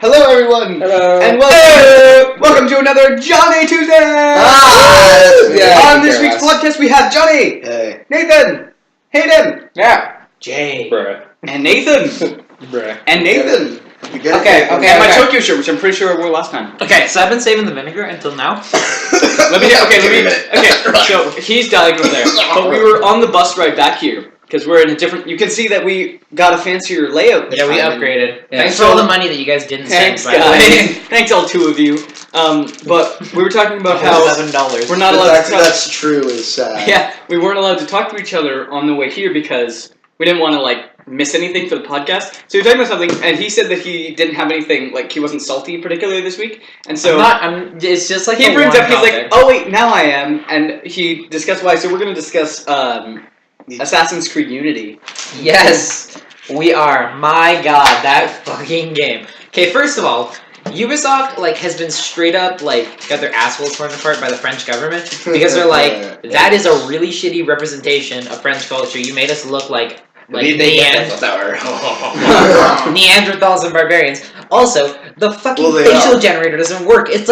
Hello, everyone. Hello. And welcome to another Johnny Tuesday. On this week's podcast, we have Johnny, hey, Nathan, Hayden, Jay, and Nathan, and Nathan. Okay. And my Tokyo shirt, which I'm pretty sure I wore last time. Okay, so I've been saving the vinegar until now. Okay, so he's dying over there. But we were on the bus ride back here. Because we're in a different... You can see that we got a fancier layout this time. We upgraded. Yeah. Thanks for all the money that you guys didn't Thanks, spend, by the way. guys. Thanks, all two of you. But we were talking about how... $7. We're not the allowed fact to that talk... that's true is sad. Yeah, we weren't allowed to talk to each other on the way here because we didn't want to, miss anything for the podcast. So we were talking about something, and he said that he didn't have anything, he wasn't salty particularly this week. And so... it's just like he brings up, he's like, oh wait, now I am. And he discussed why. So we're going to discuss... Assassin's Creed Unity. Yes, we are. My god, that fucking game. Okay, first of all, Ubisoft, has been straight up, got their assholes torn apart by the French government. Because they're that is a really shitty representation of French culture. You made us look like Neanderthals and barbarians. Also, the fucking facial generator doesn't work. It's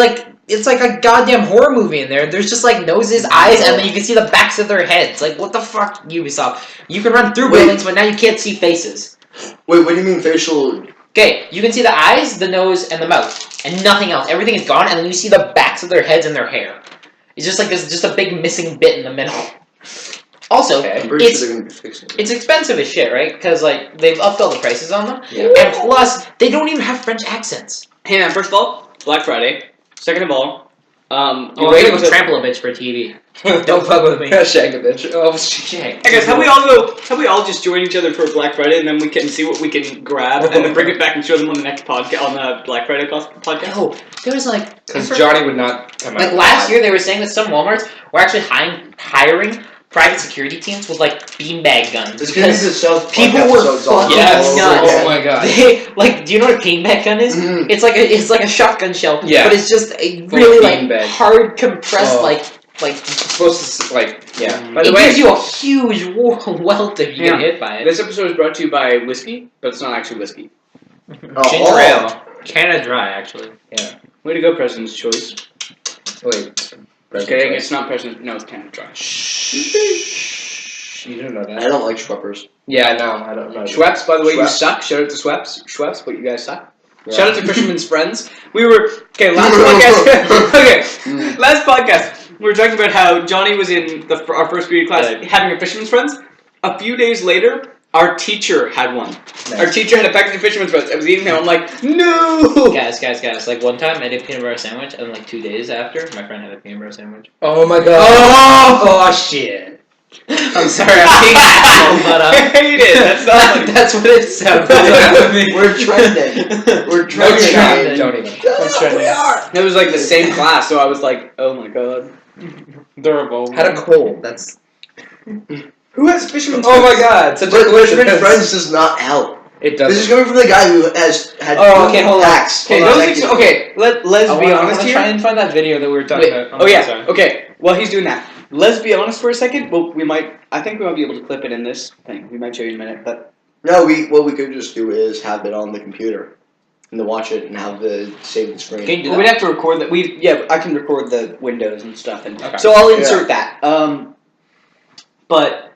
like a goddamn horror movie in there. There's just noses, eyes, and then you can see the backs of their heads. What the fuck, Ubisoft? You can run through buildings, but now you can't see faces. Wait, what do you mean facial? Okay, you can see the eyes, the nose, and the mouth, and nothing else. Everything is gone, and then you see the backs of their heads and their hair. It's just there's just a big missing bit in the middle. Also, it's expensive as shit, right? Because they've upped all the prices on them, and plus they don't even have French accents. Hey man, first of all, Black Friday. Second of all, I'm gonna go trample a bitch for TV. Don't fuck with me. Shag a bitch. Oh shit. I guess how we all just join each other for Black Friday, and then we can see what we can grab, and then bring it back and show them on the next podcast, on the Black Friday podcast. No, there was because Johnny would not come out. Last year, they were saying that some WalMarts were actually hiring private security teams with beanbag guns. People were fucking nuts. Oh my god. Do you know what a beanbag gun is? Mm-hmm. It's like a shotgun shell. Yeah. But it's just a really hard compressed It's supposed to yeah. By the way, it gives you a huge welt if you get hit by it. This episode is brought to you by whiskey, but it's not actually whiskey. Ginger ale. Canada Dry, actually. Yeah. Way to go, President's Choice. Wait. Okay, it's not President. No, it's Canada Dry. You don't know that. I don't like Schweppers. Yeah, no, I don't know. Schweppes, by the way, you suck. Shout out to Schweppes, but you guys suck. Yeah. Shout out to Fisherman's Friends. Last podcast, we were talking about how Johnny was in our first period class having a Fisherman's Friends. A few days later, our teacher had one. Nice. Our teacher had a package of Fisherman's Friends. I was eating them. I'm like, no! Guys. One time I did a peanut butter sandwich, and 2 days after, my friend had a peanut butter sandwich. Oh my god. Oh shit. I'm sorry, I'm being asshole, but I hate it. That's not funny. That's what it sounds like. We're trending. We're trending. Don't even. We are. It was the same class, so I was like, oh my god. Durable. Had a cold. That's. Who has Fisherman's Friends? Oh my god. Fisherman's Friends does not help. It does. This is coming from the guy who has had hold on. Let's be honest here. Try and find that video that we were talking about. Okay. While he's doing that, let's be honest for a second. Well, I think we might be able to clip it in this thing. We might show you in a minute, but no. What we could just do is have it on the computer and to watch it and have the save the screen. Can you do that? We'd have to record that. I can record the windows and stuff, and so I'll insert that. But.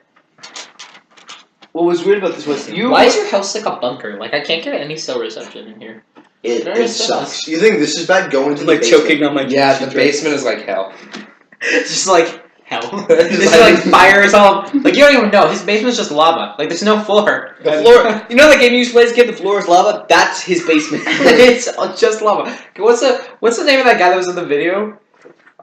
What was weird about this was Why is your house like a bunker? I can't get any cell reception in here. It sucks. You think this is bad going to the basement? Choking on my the basement is like hell. It's just hell. This is fires all. You don't even know. His basement's just lava. There's no floor. The floor. You know that game you used to play as a kid? The floor is lava. That's his basement. It's just lava. What's the name of that guy that was in the video?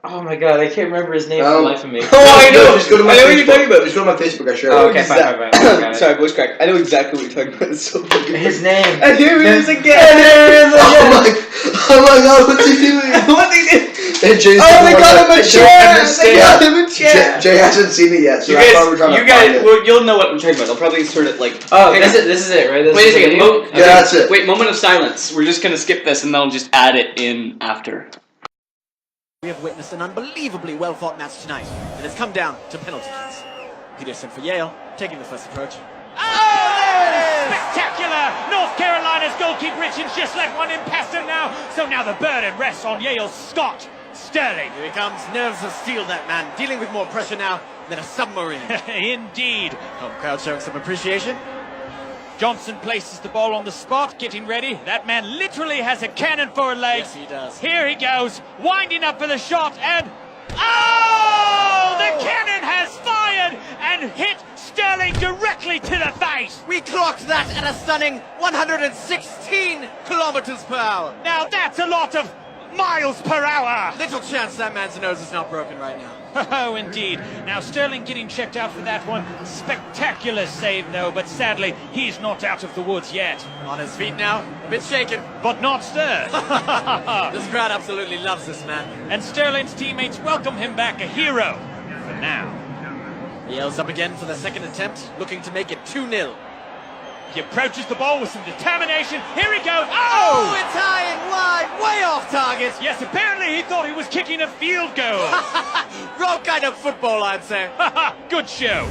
Oh my god, I can't remember his name for the life of me. Oh, I know! Just go to my I know Facebook. what you're talking about. Just go to my Facebook, I share it. Oh, okay, fine. Sorry, voice crack. I know exactly what you're talking about. It's so fucking his name. And here he is again! Oh my god, what's he doing? What's he doing? And Jay's they got him a chair! They got him a chair! Jay hasn't seen it yet, so you that's why we're trying to find it. Well, you'll know what I'm talking about. They'll probably insert it this is it, right? Wait a second. Yeah, that's it. Wait, moment of silence. We're just gonna skip this and then I'll just add it in after. We have witnessed an unbelievably well-fought match tonight that has come down to penalty kicks. Peterson for Yale, taking the first approach. Oh, there it is! Spectacular North Carolina as goalkeeper Richards just let one in past him now. So now the burden rests on Yale's Scott Sterling. Here he comes, nerves of steel, that man, dealing with more pressure now than a submarine. Indeed. Home crowd showing some appreciation. Johnson places the ball on the spot, getting ready. That man literally has a cannon for a leg. Yes, he does. Here he goes, winding up for the shot, and oh! The cannon has fired and hit Sterling directly to the face. We clocked that at a stunning 116 kilometers per hour. Now that's a lot of miles per hour. Little chance that man's nose is not broken right now. Oh, indeed. Now Sterling getting checked out for that one. Spectacular save, though, but sadly, he's not out of the woods yet. On his feet now, a bit shaken. But not stirred. This crowd absolutely loves this man. And Sterling's teammates welcome him back a hero. For now. Yale's up again for the second attempt, looking to make it 2-0. He approaches the ball with some determination. Here he goes. Oh, Oh! it's high and wide, way off target. Yes, apparently he thought he was kicking a field goal. Wrong kind of football, I'd say. Good show.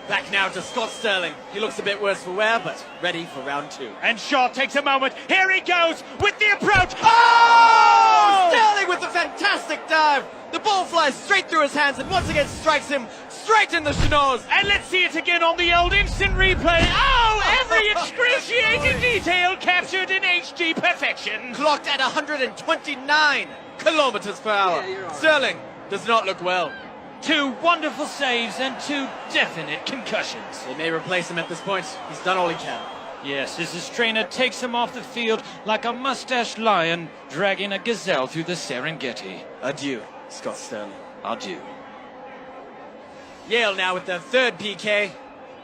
Back now to Scott Sterling. He looks a bit worse for wear, but ready for round 2. And Shaw takes a moment. Here he goes with the approach. Oh! Sterling with a fantastic dive. The ball flies straight through his hands and once again strikes him straight in the schnoz. And let's see it again on the old instant replay. Oh, every excruciating detail captured in HD perfection. Clocked at 129 kilometers per hour. Sterling does not look well. 2 wonderful saves and 2 definite concussions. They may replace him at this point. He's done all he can. Yes, as his trainer takes him off the field like a mustached lion dragging a gazelle through the Serengeti. Adieu, Scott Sterling. Adieu. Yale now with their third PK.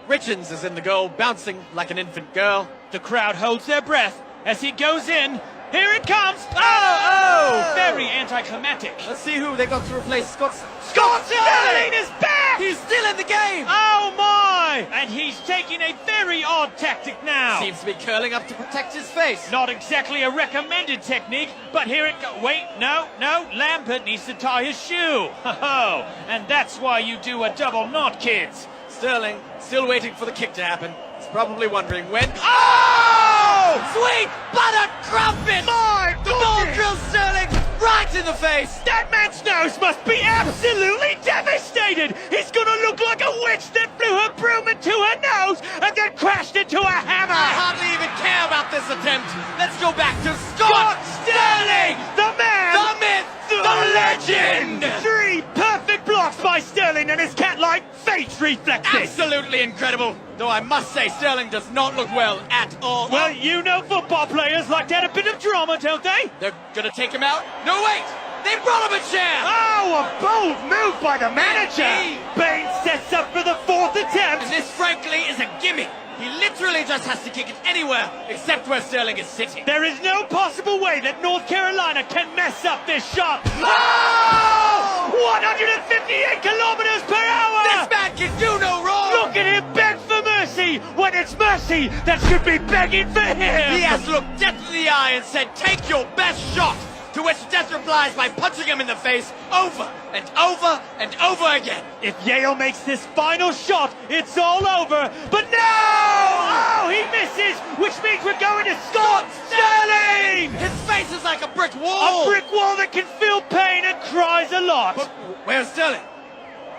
Richards is in the goal, bouncing like an infant girl. The crowd holds their breath as he goes in. Here it comes! Oh! Very anticlimactic. Let's see who they got to replace Scott Sterling is back! He's still in the game! Oh my! And he's taking a very odd tactic now. Seems to be curling up to protect his face. Not exactly a recommended technique, but here it goes. Wait, no, Lambert needs to tie his shoe. Ho-ho! And that's why you do a double knot, kids. Sterling still waiting for the kick to happen. He's probably wondering when. Oh! Sweet butter crumpet! My The ball goodness! drills Sterling right in the face. That man's nose must be absolutely devastated! He's gonna look like a witch that blew her broom into her nose and then crashed into a hammer! I hardly even care about this attempt. Let's go back to Scott Sterling! The man! The myth! The legend! 3 perfect blocks by Sterling and his cat-like face reflexes! Absolutely incredible. Though I must say, Sterling does not look well at all. Well, you know football players like to add a bit of drama, don't they? They're gonna take him out? No, wait! They brought him a chair! Oh, a bold move by the manager! Bain sets up for the 4th attempt! And this, frankly, is a gimme. He literally just has to kick it anywhere except where Sterling is sitting. There is no possible way that North Carolina can mess up this shot. Oh! 158 kilometers per hour! This man can do no wrong! Look at him beg for mercy when it's mercy that should be begging for him! He has looked death in the eye and said, take your best shot! To which Death replies by punching him in the face over and over and over again. If Yale makes this final shot, it's all over. But no! Oh, he misses, which means we're going to Scott Sterling! His face is like a brick wall! A brick wall that can feel pain and cries a lot. But where's Sterling?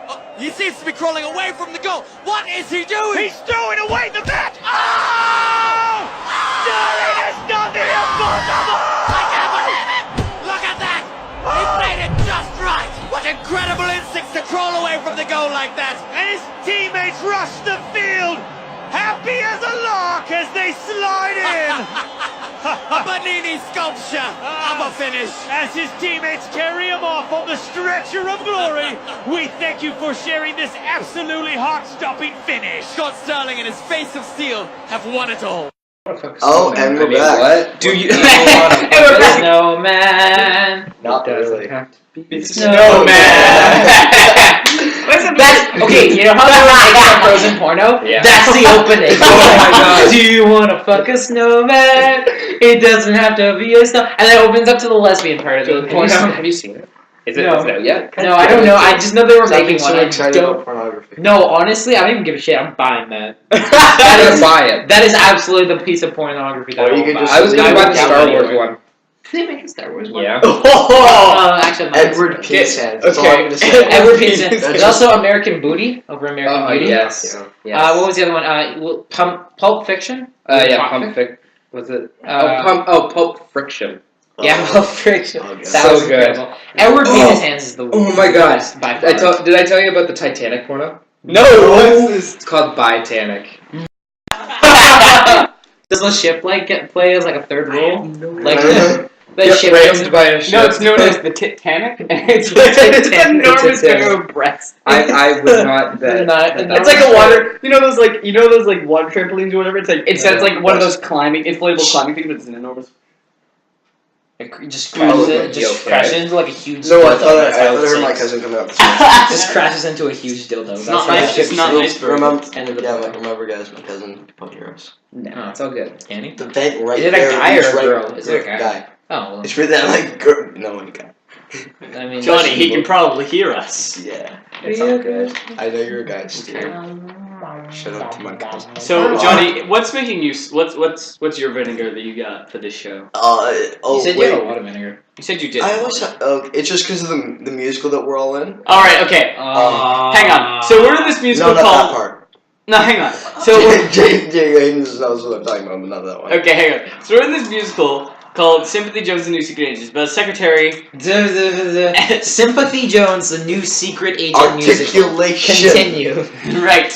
Oh, he seems to be crawling away from the goal. What is he doing? He's throwing away the bat! Oh! Sterling has done the impossible! I can't believe it! Look at that! He played it just right! What incredible instincts to crawl away from the goal like that! And his teammates rush the field, happy as a lark as they slide in! A Bernini sculpture of a finish! As his teammates carry him off on the stretcher of glory, we thank you for sharing this absolutely heart-stopping finish. Scott Sterling and his face of steel have won it all. Oh, and we're back. What? Do you? Snowman. Not really. Snowman. That's okay. You know how they make that Frozen porno? Yeah. That's the opening. Oh my God. Do you want to fuck a snowman? It doesn't have to be a snow. And then it opens up to the lesbian part of the porno. Have you seen it? Is it No. out yet? No, I don't know. I just know they were Stop being making so one. I excited about don't. pornography. No, honestly, I don't even give a shit. I'm buying that. I'm gonna buy it. That is absolutely the piece of pornography that Or you I could will just buy. I was gonna I buy would the Star download Wars it. one. Did they make a Star Wars one? Yeah. Oh, Actually, Edward Okay. Peace Hands. That's all I'm gonna say. Edward Peterson. That's There's just- also American Booty over American Oh Beauty. yes. Yeah. Yes. What was the other one? Pulp Fiction. Yeah, Pulp Pump Fiction. Was it? Uh, Pulp Friction. Yeah, Pulp Fiction. Oh, God. That So was good. incredible. Edward Peter's Hands is the. Oh my God. worst by far. Did I tell you about the Titanic porno? no. It's called Bitanic. Does the ship play as like a third role? Like the Get ship rammed by a ship. No, it's known as the Titanic. It's Titanic. an enormous Titanic. pair of breasts. I would not bet. It's like a water. You know those like water trampolines or whatever. It's like it's like one of those inflatable climbing things, but it's an enormous. It just crashes, Oh, just okay. crashes into like a huge. No, I dildo. thought That's I how it heard my sinks. cousin coming up. Just crashes into a huge dildo. That's not how nice, the it's ship not sinks. nice. Remember, End of the yeah, porno. remember, guys, my cousin put yours. No, it's all good. Can he? The vent right Is it a there. guy or it's a right, girl? Is it a guy? Oh, well, It's for that like girl. No, a guy. I mean, Johnny, he can probably hear us. Yeah, It's all good. I know you're a guy, Steve. Shout out to my cousin. So Johnny, what's making you? What's your vinegar that you got for this show? You said you wait. had a lot of vinegar. You said you did. I always it's just because of the musical that we're all in. All right. Okay. Hang on. So we're in this musical No, not that called. part. No, hang on. So we're, Jay Hayden knows what I'm talking about, but not that one. okay, hang on. So we're in this musical called Sympathy Jones and the New Secret Agents about a secretary. Sympathy Jones, the new secret agent musical. Articulation. Continue. Right.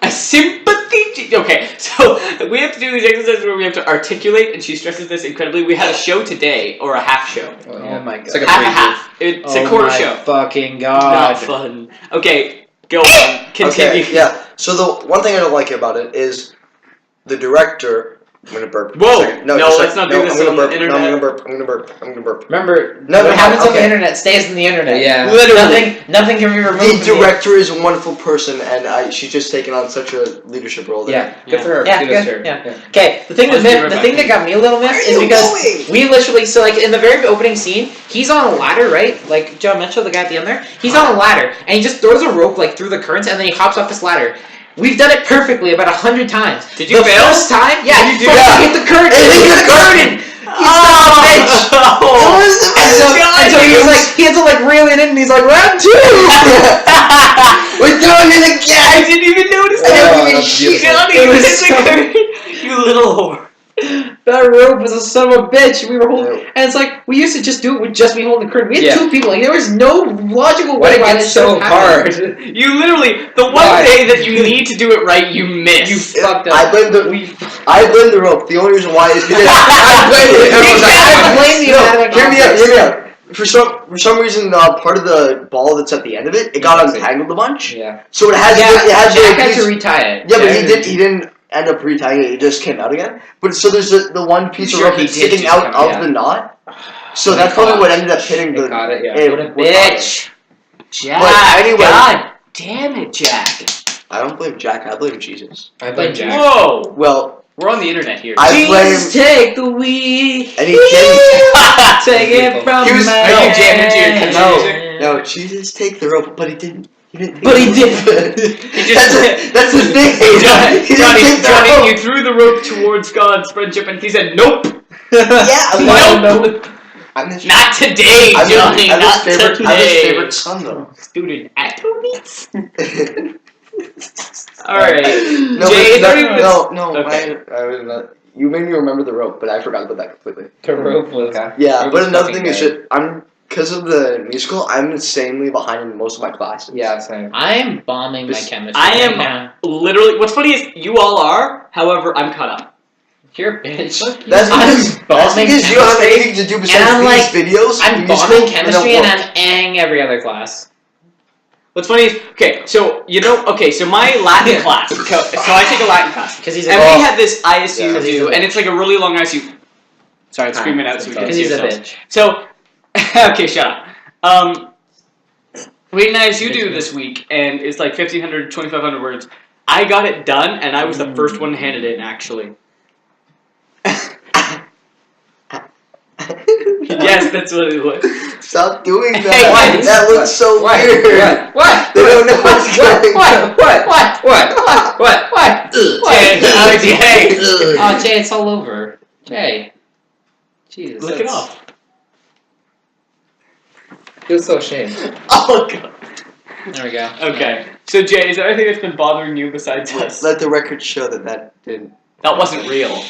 A sympathy. Okay, so we have to do these exercises where we have to articulate, and she stresses this incredibly. We had a show today, or a half show. Oh my god. It's like a Half a preview. half. It's a quarter show. Fucking Not god. fun. Okay, go on. Continue. Okay, yeah. So the one thing I don't like about it is the director. I'm gonna burp. Whoa! Second. No, just let's second. not do this I'm gonna on burp. the No, I'm internet. gonna burp. I'm gonna burp. I'm gonna burp. Remember, No, what happens on the okay. internet stays on the internet. Yeah. Literally. Nothing can be removed. The from the- director is a wonderful person, and she's just taken on such a leadership role there. Yeah, good for her. Yeah, Kudos good, to her. yeah. Okay, the thing Let's be right the back. thing that got me a little miffed is Where are you because going? we literally in the very opening scene, he's on a ladder, right? Like John Mitchell, the guy at the end there, he's on a ladder and he just throws a rope like through the currents and then he hops off this ladder. We've done it perfectly about 100 times. Did you the fail? first time, yeah, Did you you do fucking that? hit the curtain. It hit the curtain. You son of a bitch. Oh. And so he was like, he had to like reel it in, and he's like, round two. We're doing it again. I didn't even notice I that. didn't even that's shit. beautiful. Johnny, It you was hit the so- curtain. You little whore. That rope was a son of a bitch. We were holding, Yeah. and it's like we used to just do it with just me holding the curtain. We had Yeah. two people. Like there was no logical Why way did why it get this so should happen. hard? You literally, the one Why? day that you need to do it right, you miss. You fucked up. I blame the rope. The only reason why is because I blame it. Everyone's like, I blame the anatomic Hear me out. complex. Hear me out. For some reason, part of the ball that's at the end of it, it got untangled a bunch. Yeah. So it has Yeah, it has Jack the had piece. to retie it. Yeah, but Yeah, he didn't end up retying it. It just came out again. But so there's the one piece Sure, of rope he that's did sticking just out come of out. the knot. So that's probably what ended up hitting It the. got it, yeah. it What a caught it. bitch. Jack. But anyway- God damn it, Jack. I don't blame Jack. I blame Jesus. I blame Jack. Whoa. Well, We're on the internet here. I Jesus, blame. take the wheel. And he didn't. Take it from He was- my Are you jamming into your hand. country No, Jesus, take the rope, but he didn't. He didn't. But he did. That's the thing. Johnny, He didn't take the rope. you threw the rope towards God's friendship, and he said, "Nope, Yeah, nope, I'm his, not today, I'm Johnny, I'm not his favorite. today." I'm his favorite son, though. Student athletes. All right, No, Jay, but- don't even- no. Okay. I was not. You made me remember the rope, but I forgot about that completely. The rope was. Yeah, It but was another fucking thing is bad. that because of the musical, I'm insanely behind in most of my classes. Yeah, same. I am bombing my This- chemistry. I am- right now. literally. What's funny is you all are. However, I'm caught up. You're a bitch. That's I'm because bombing you don't have chemistry. anything to do I'm besides like- these videos. I'm musical, bombing chemistry and and I'm ang every other class. What's funny is, okay, so so my Latin class. So I take a Latin class. Because he's And a we had this ISU Yeah. 'Cause he's a do, and it's like a really long ISU. Sorry, I'm Hi. screaming out so we can Because see he's a yourselves. bitch. So, okay, shut up. We had an ISU do this week, and it's like 1,500, 2,500 words. I got it done, and I was the first one to hand it in, actually. Yes, that's what it was. Stop doing that. Hey, what? That looks so What? weird. What? They don't know what's going on. What? Jay, Jay. Oh, Jay, it's all over. Jay. Jesus. Look it up. Feel so ashamed. Oh god. There we go. Okay. So Jay, is there anything that's been bothering you besides us? Let the record show that didn't. That wasn't real.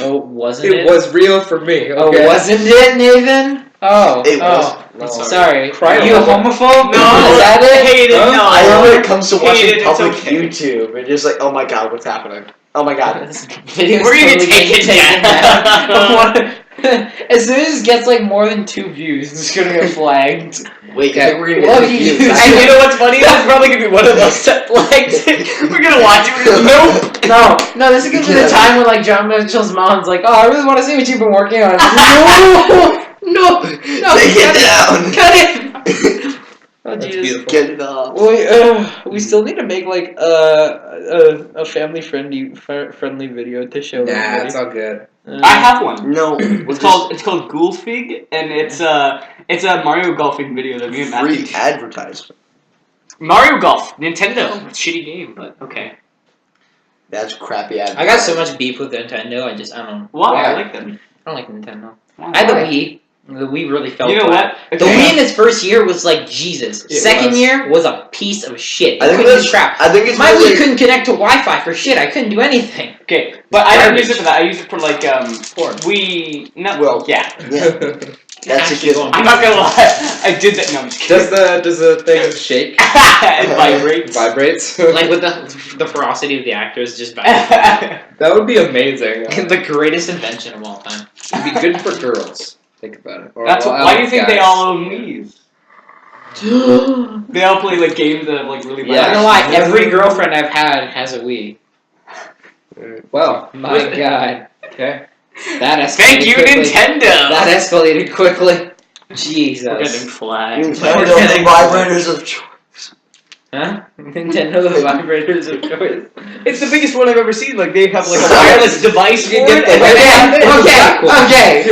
Oh, wasn't it? It was real for me. Oh, Okay. wasn't it, Nathan? Oh. It oh. No. Sorry. Cry Are you a over. homophobe? No, Is that it? Hayden, Huh? no. I love when it comes to watching Hayden, it's public okay. YouTube and just like, oh my god, what's happening? Oh my god. This video's We're gonna totally take getting it taken down. down. As soon as it gets like more than 2 views, it's gonna get flagged. Wait, Okay. you think we're gonna Love get you. views? And you know what's funny? That's probably gonna be one of those that flags. We're gonna watch it. We're gonna nope. No, this is gonna be the Yeah. time when like John Mitchell's mom's like, oh, I really want to see what you've been working on. No, Take it down. cut it. Oh That's Jesus. beautiful. Get it off. We still need to make like a family friendly video to show Nah, everybody. it's all good. I have one. No, It's called Ghoulfig, and it's a Mario golfing video that me and Matthew. free advertisement. Mario Golf, Nintendo. Shitty game, but okay. That's crappy advertisement. I got so much beef with Nintendo. I don't. Why? Why? I like them. I don't like Nintendo. Why? I had the Wii. The Wii really fell You know flat. what? The Wii in its first year was like Jesus. It Second was. year was a piece of shit. I It think couldn't do that's crap. I think it's My really, Wii couldn't connect to Wi-Fi for shit. I couldn't do anything. Okay, but I don't use it Garbage. for that. I use it for like Porn. Wii. No, Well, yeah. Yeah, that's a Actually good going- one. I'm not gonna lie. I did that. No, I'm just kidding. Does the thing shake? It vibrates. Vibrates? Like with the ferocity of the actors, just back. That would be amazing. The greatest invention of all time. It'd be good for girls. Think about it. Or, That's well, why do you think they guys. all own Wii's? They all play like games that have like really. I'm not gonna lie, every girlfriend I've had has a Wii. Well, My God, okay. that escalated Thank you, quickly. Nintendo. That escalated quickly. Jesus. We're getting flagged. Nintendo, the vibrators of choice. Huh? Nintendo the vibrators of choice. It's the biggest one I've ever seen. Like they have like a wireless device for You it. get and the- Okay.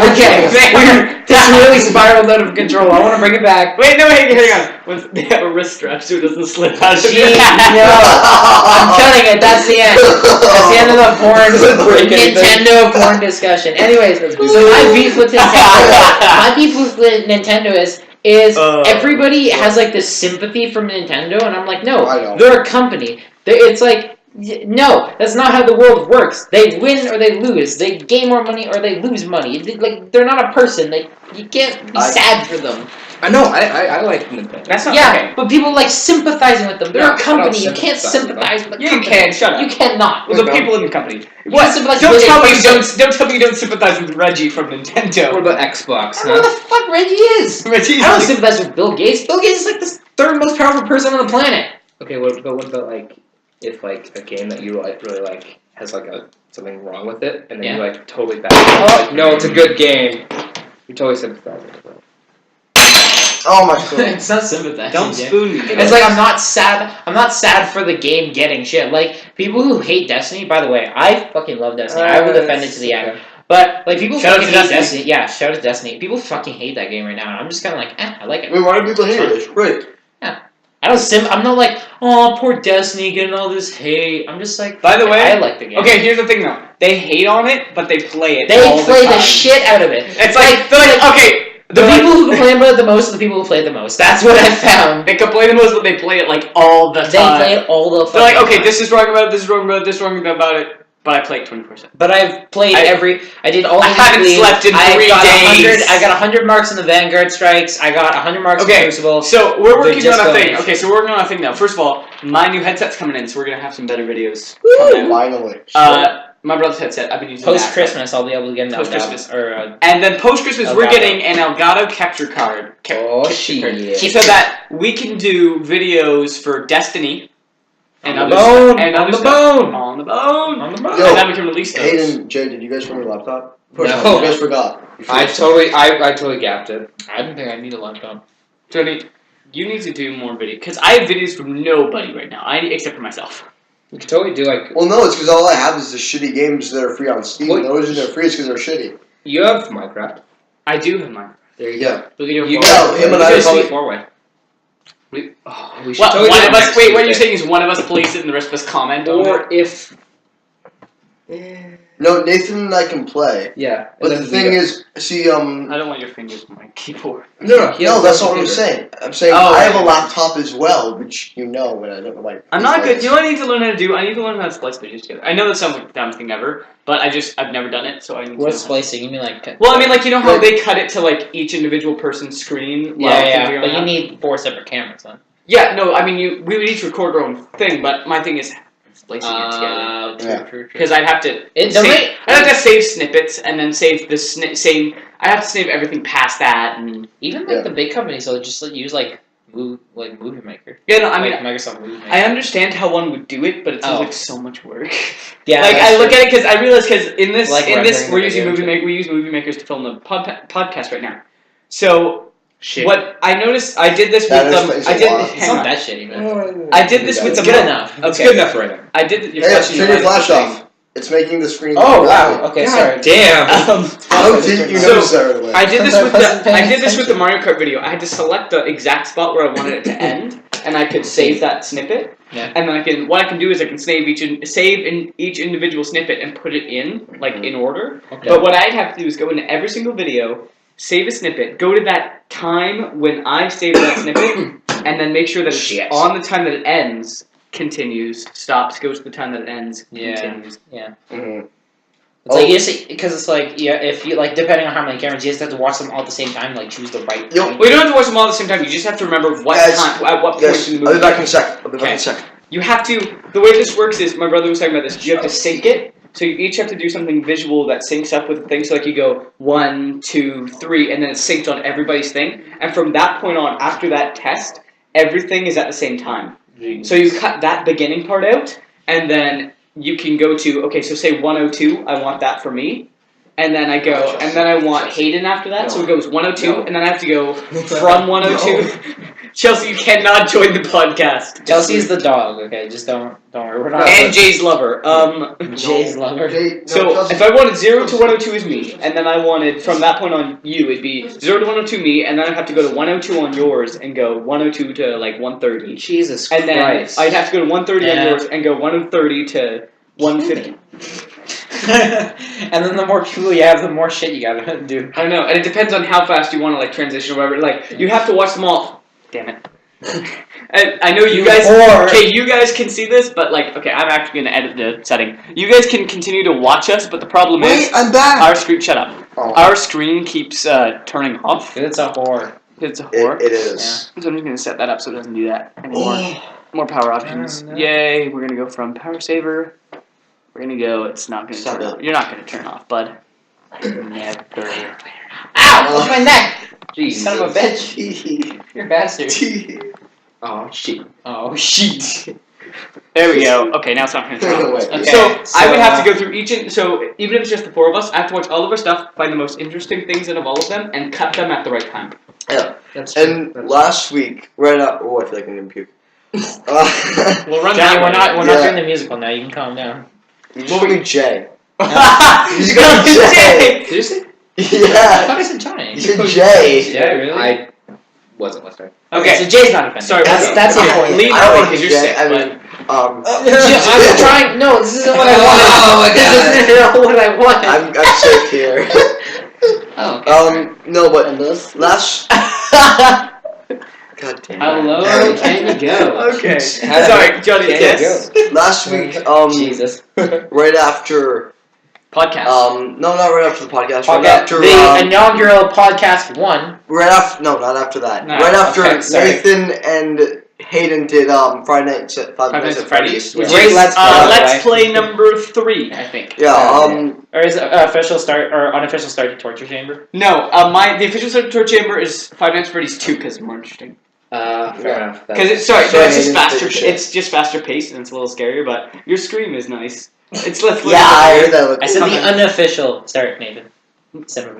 This really spiraled out of control. I want to bring it back. Wait, no, hang on. They have a wrist strap so it doesn't slip out of Gee, your no. I'm cutting it. That's the end. That's the end of the porn Nintendo porn discussion. Anyways, so my beef with Nintendo is everybody has like this sympathy from Nintendo, and I'm like, no, I don't. they're a company. It's like, no, that's not how the world works. They win or they lose. They gain more money or they lose money. Like they're not a person. You can't be sad for them. I know. I like Nintendo. That's not Yeah, okay. but people like sympathizing with them. They're No, a I don't company. You can't sympathize sympathize with the Yeah, you company. can. Shut up. You cannot. Well, the people in the company. You What? can sympathize Don't with tell the me you person. don't tell me you don't sympathize with Reggie from Nintendo. What about Xbox? I don't know who the fuck Reggie is. Reggie's I don't like- sympathize with Bill Gates. Bill Gates is like the third most powerful person on the planet. Okay, what about like if like a game that you like really like has like something wrong with it, and then Yeah. you like totally back it. Like, no, it's a good game. You totally sympathize with it. Oh my god. It's not sympathizing. Don't Jay. spoon me. It's like I'm not sad. I'm not sad for the game getting shit. Like people who hate Destiny. By the way, I fucking love Destiny. I will defend it to the end. But like people Shout out fucking to hate Destiny. Destiny. Yeah, shout out to Destiny. People fucking hate that game right now, and I'm just kind of like, I like it. Wait, why do people hate it? It's great. I don't I'm not like, oh, poor Destiny getting all this hate. I'm just like, By the way- I like the game. Okay, here's the thing though. They hate on it, but they play it. They all play the the time. shit out of it. It's like they're like okay. The people who complain about it the most are the people who play it the most. That's what I found. They complain the most, but they play it like all the They time. play it all the They're like, fucking okay, time. this is wrong about it, this is wrong about it, this is wrong about it, but I play it 24/7. But I've played I did all the I haven't weeklies. slept in I 3 got days. I got 100 marks in the Vanguard strikes. I got 100 marks in Okay, Crucible. so we're working just on a going. thing. Okay, so we're working on a thing now. First of all, my new headset's coming in, so we're gonna have some better videos coming out. Finally. My brother's headset, I've been using Post that. Christmas, I'll be able to get an Post-Christmas. or And then post Christmas, we're Elgato. getting an Elgato capture card. Oh capture card. shit! So that we can do videos for Destiny and On the other bone, and on other the stuff. bone. On the bone. On the bone. Yo, And then we can release those. Hayden, Jay, did you guys bring your laptop? No. You guys forgot. I totally gapped it. I don't think I need a laptop. Tony, you need to do more videos because I have videos from nobody right now. Except for myself. You could totally do like Well, no, it's because all I have is the shitty games that are free on Steam. What? The reason they're free is because they're shitty. you have Minecraft. I do have mine. There you go. We can do You a go, him and I probably probably- four-way. We We should What, totally one do of it us? next Wait, what you're Tuesday. saying is one of us police it and the rest of us comment on Or it? if No, Nathan and I can play. yeah. But and the then thing we go. is, see, I don't want your fingers on my keyboard. No, that's not what I'm saying. I'm saying Oh, I have a right. laptop as well, which you know, when I don't know why. I'm not good. You know what I need to learn how to do? I need to learn how to splice videos together. I know that sounds like the dumbest thing ever, but I've never done it, so I need What's to. splicing? You mean like? Well, I mean, like, you know how Like- they cut it to, like, each individual person's screen? while things are Yeah, going but you on? need 4 separate cameras then. Yeah, no, I mean, we would each record our own thing, but my thing is splicing it together. Yeah. True. Because I'd have to It save, I'd have to save snippets and then save the same. I have to save everything past that, and Even like Yeah. the big companies, they'll just like, use Movie Maker. yeah, no, I mean, Microsoft Movie Maker. I understand how one would do it, but it seems Oh. like so much work. Yeah, like that's I look true. at it because I realize because in this Like we're rendering using the movie video maker. We use movie makers to film the podcast right now. So Shit. what I noticed, I did this That with explains I a did. lot. It's Hang not on. that shitty, man. I did this with It's the good enough. It's Okay. good enough right now. I did. You're Hey, flashing turn the your light flash at the off. It's making the screen. Oh wow. Okay, sorry. Damn. How didn't you So, notice that right away? I did this with Wasn't the paying I did this with the attention. Mario Kart video. I had to select the exact spot where I wanted it to end, and I could save that snippet. Yeah. And then what I can do is I can save each individual snippet and put it in in order. Okay. But what I'd have to do is go into every single video, save a snippet, go to that time when I saved that snippet, and then make sure that it's Shit. on the time that it ends, continues, stops, goes to the time that it ends, Yeah. continues. Mhm. It's like you see, because it's like if you like depending on how many cameras, you just have to watch them all at the same time, like choose the right. Yo, time. Well, you don't have to watch them all at the same time. You just have to remember what Guys, time, at what point Yes, in the I'll movie. be back in a sec. I'll be back in a sec. You have to. The way this works is my brother was talking about this. You have to sync it. So you each have to do something visual that syncs up with the thing. So like you go 1, 2, 3, and then it's synced on everybody's thing. And from that point on, after that test, everything is at the same time. So you cut that beginning part out, and then you can go to so say 102. I want that for me. And then I go, and then I want Hayden after that, so it goes 102, and then I have to go from 102. Chelsea, you cannot join the podcast. Chelsea's the dog. Okay, just don't worry. We're not. And Jay's lover. Jay's lover. So if I wanted 0 to 102 is me, and then I wanted from that point on you, it'd be 0 to 102 me, and then I'd have to go to 102 on yours and go 102 to like 130. Jesus And then Christ. I'd have to go to 130 on Yeah. yours and go 130 to 150. And then the more people you have, the more shit you gotta do. I don't know, and it depends on how fast you want to like transition or whatever. Like you have to watch them all. Damn it. And I know you guys. whore. Okay, you guys can see this, but like, okay, I'm actually gonna edit the setting. You guys can continue to watch us, but the problem is Wait, I'm back. our screen. Shut up. Oh. Our screen keeps turning off. It's a whore. It's a whore. It is. So I'm just gonna set that up so it doesn't do that anymore. Oh. More power options. no. Yay! We're gonna go from power saver. We're gonna go. It's not gonna Stop turn it. off. You're not gonna turn off, bud. Never. Ow! What's my neck? Jesus. Son of a bitch. You're a bastard. Oh shit. Oh shit. There we go. Okay, now it's not going to turn Wait, off. okay. So, I would have to So, go through each. So even if it's just the 4 of us, I have to watch all of our stuff, find the most interesting things out of all of them, and cut them at the right time. Yeah. That's And last week, right up. Oh, I feel like I'm gonna puke. We'll run Johnny, that we're way. not Yeah. doing the musical now. You can calm down. You just call me Jay. He's going Jay. Seriously? I Yeah. thought I said Johnny. You're Jay. Yeah, really? I wasn't listening. Okay. So Jay's not offended. Sorry, That's the Okay. point. Leave I don't it want to because be you're Jay. sick. I but- mean, I'm trying. No, this isn't what I wanted. Oh my God. This isn't what I wanted. I'm sick here. Oh, okay. No, but last. God damn. Hello, can you go? Okay. Sorry, Johnny. Can Yes. Last week, Jesus. right after, Podcast. no, not right after the podcast. Right Okay, after, the inaugural podcast 1. right after, no, not after that. No, right after okay, sorry. Nathan and Hayden did Friday Night at Five Nights at Freddy's. Which Great is Let's Play, by the Let's way. Play number 3, I think. Yeah. Or is it official start or unofficial start to Torture Chamber? No, the official start tour chamber is Five Nights at Freddy's 2 because it's more interesting. Fair enough. Because it's sorry, Sorry, it's just Hayden, faster. take your shit. It's just faster paced and it's a little scarier, but your scream is nice. It's less. Yeah, I heard that. I said Okay. the unofficial start, Nathan.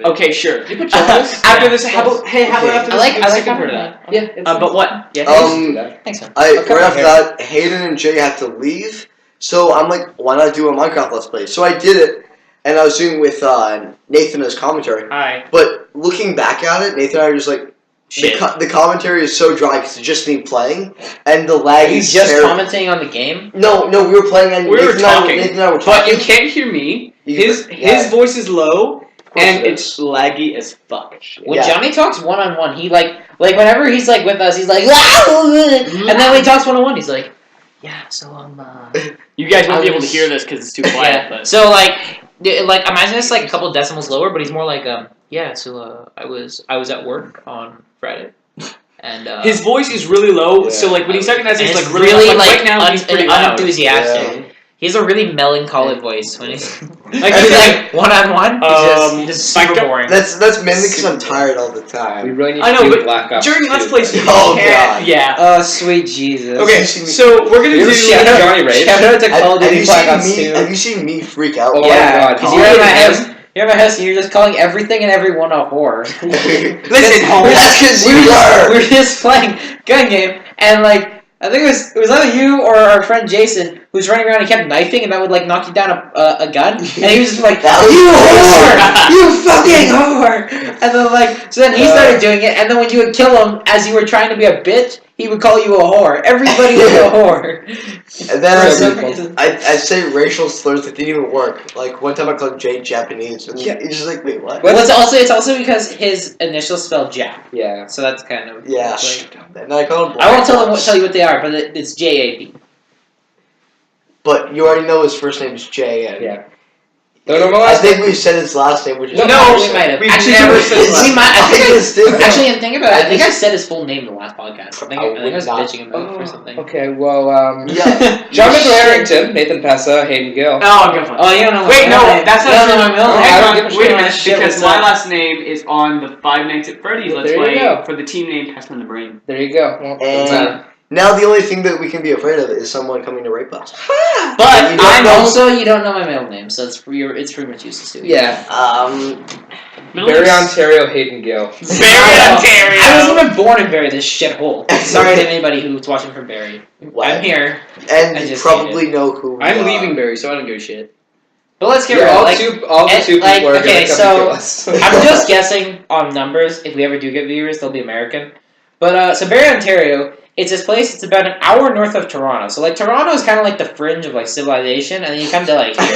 Okay, sure. You put chocolates? After Yeah. this, how about after I this? like do the second that. part of that. Yeah. But what? Yeah. Um, Thanks, man. right Okay. after that, Hayden and Jay had to leave, so I'm like, why not do a Minecraft Let's Play? So I did it, and I was doing it with Nathan as commentary. Hi. But looking back at it, Nathan and I were just like, the commentary is so dry because it's just me playing, and the lag Are you is just terrible. commenting on the game? No, we were playing and We were Nathan talking. And I were But talking. you can't hear me. Yeah. His voice is low, and it it's laggy as fuck. When Yeah. Johnny talks one-on-one, he like whenever he's like with us, he's like, and then when he talks one-on-one, he's like, yeah, so You guys won't I be able to was- hear this because it's too quiet. yeah. But So like imagine it's like a couple decimals lower, but he's more like yeah. So I was at work on Friday, and his voice is really low. Yeah. So like when he's talking, and he's it's like really, really loud. like Right now he's pretty loud. unenthusiastic. He has a really melancholy voice when he's Like he's he's like one-on-one. He's just super Spectre- boring. That's mainly because I'm tired all the We time. really need I to know, do but Black Ops during Let's 2, Plays, but- you Oh, can't. God. Yeah. Oh, sweet Jesus. Okay, so we're gonna You ever do. seen Johnny Rage? Shout out to Call of Have Duty you Black Ops seen me? 2. Have you seen me freak out? Oh, Yeah, my God. because Call you're of in my Duty. house. You're in my house and you're just calling everything and everyone a whore. Listen, That's because we you were were. just playing gun game and like I think it was either you or our friend Jason who was running around and kept knifing and that would like knock you down a gun and he was just like That was you fucking whore and then like so then he started doing it and then when you would kill him as you were trying to be a bitch he would call you a whore. Everybody was a whore. And then For some reason. I say racial slurs that didn't even work. Like one time I called Jay Japanese, and Yeah. he's just like, wait, what? Well, it's also because his initials spell Jap. Yeah. So that's kind of Yeah. like, And I called him. I won't tell you what they are, but it's JAP. But you already know his first name is Jay, and Yeah. Don't know my I last think name. we've said his last name, which is No, we might have. We've Actually, never we said his last might. I think just did. actually, I'm thinking about it. I think I just- said his full name in the last podcast. I think I would was not. bitching about it or something. Okay, well, Yeah. John Mitchell Harrington, Nathan Pessa, Hayden Gill. Oh, go for it. Oh, you don't know. Wait, my no, middle name. that's You don't know not my true. middle name. Hang I don't on, give a wait a shit. minute, Shit, because what's my up? last name is on the Five Nights at Freddy's Let's There you Play go. for the team name Pest in the Brain. There you go. Well, And now the only thing that we can be afraid of is someone coming to rape us. But You don't I'm know- also you don't know my middle name, so it's pretty much useless to you. yeah. Barry, Ontario, Hayden Gill. Barry, Ontario. I wasn't even born in Barry, this shithole. Sorry to anybody who's watching from Barry. Wow. I'm here. And I you just probably know who we I'm are. leaving Barry, so I don't give a shit. But let's get Yeah, real. all Like, the two like, people are okay, gonna come so to kill us. I'm just guessing on numbers. If we ever do get viewers, they'll be American. But so Barrie, Ontario, it's this place. It's about an hour north of Toronto. So like Toronto is kind of like the fringe of like civilization, and then you come to like here.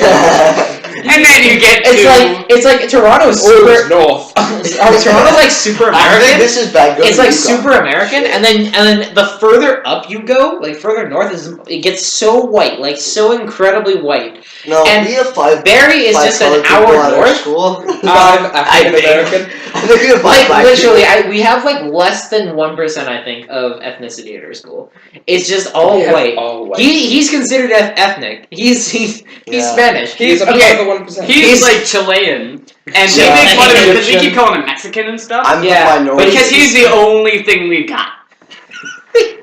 And then you get it's like Toronto is super. north. Toronto's like super I think American. this is bad. Go It's to like Yukon. super American, and then the further up you go, like further north, it gets so white, like so incredibly white. No, and we have five. Barrie is five just an colored people hour at our north. School. African American. I think we have five Like black literally, people. we have like less than 1%, I think, of ethnicity at our school. It's just all We have white. all white. He's considered ethnic. He's Yeah. Spanish. He's a okay. part of the 1%. He's like Chilean, and we Yeah. make fun of him because we Egyptian. keep calling him Mexican and stuff. I'm Yeah, the minority. Because he's the only thing we've got.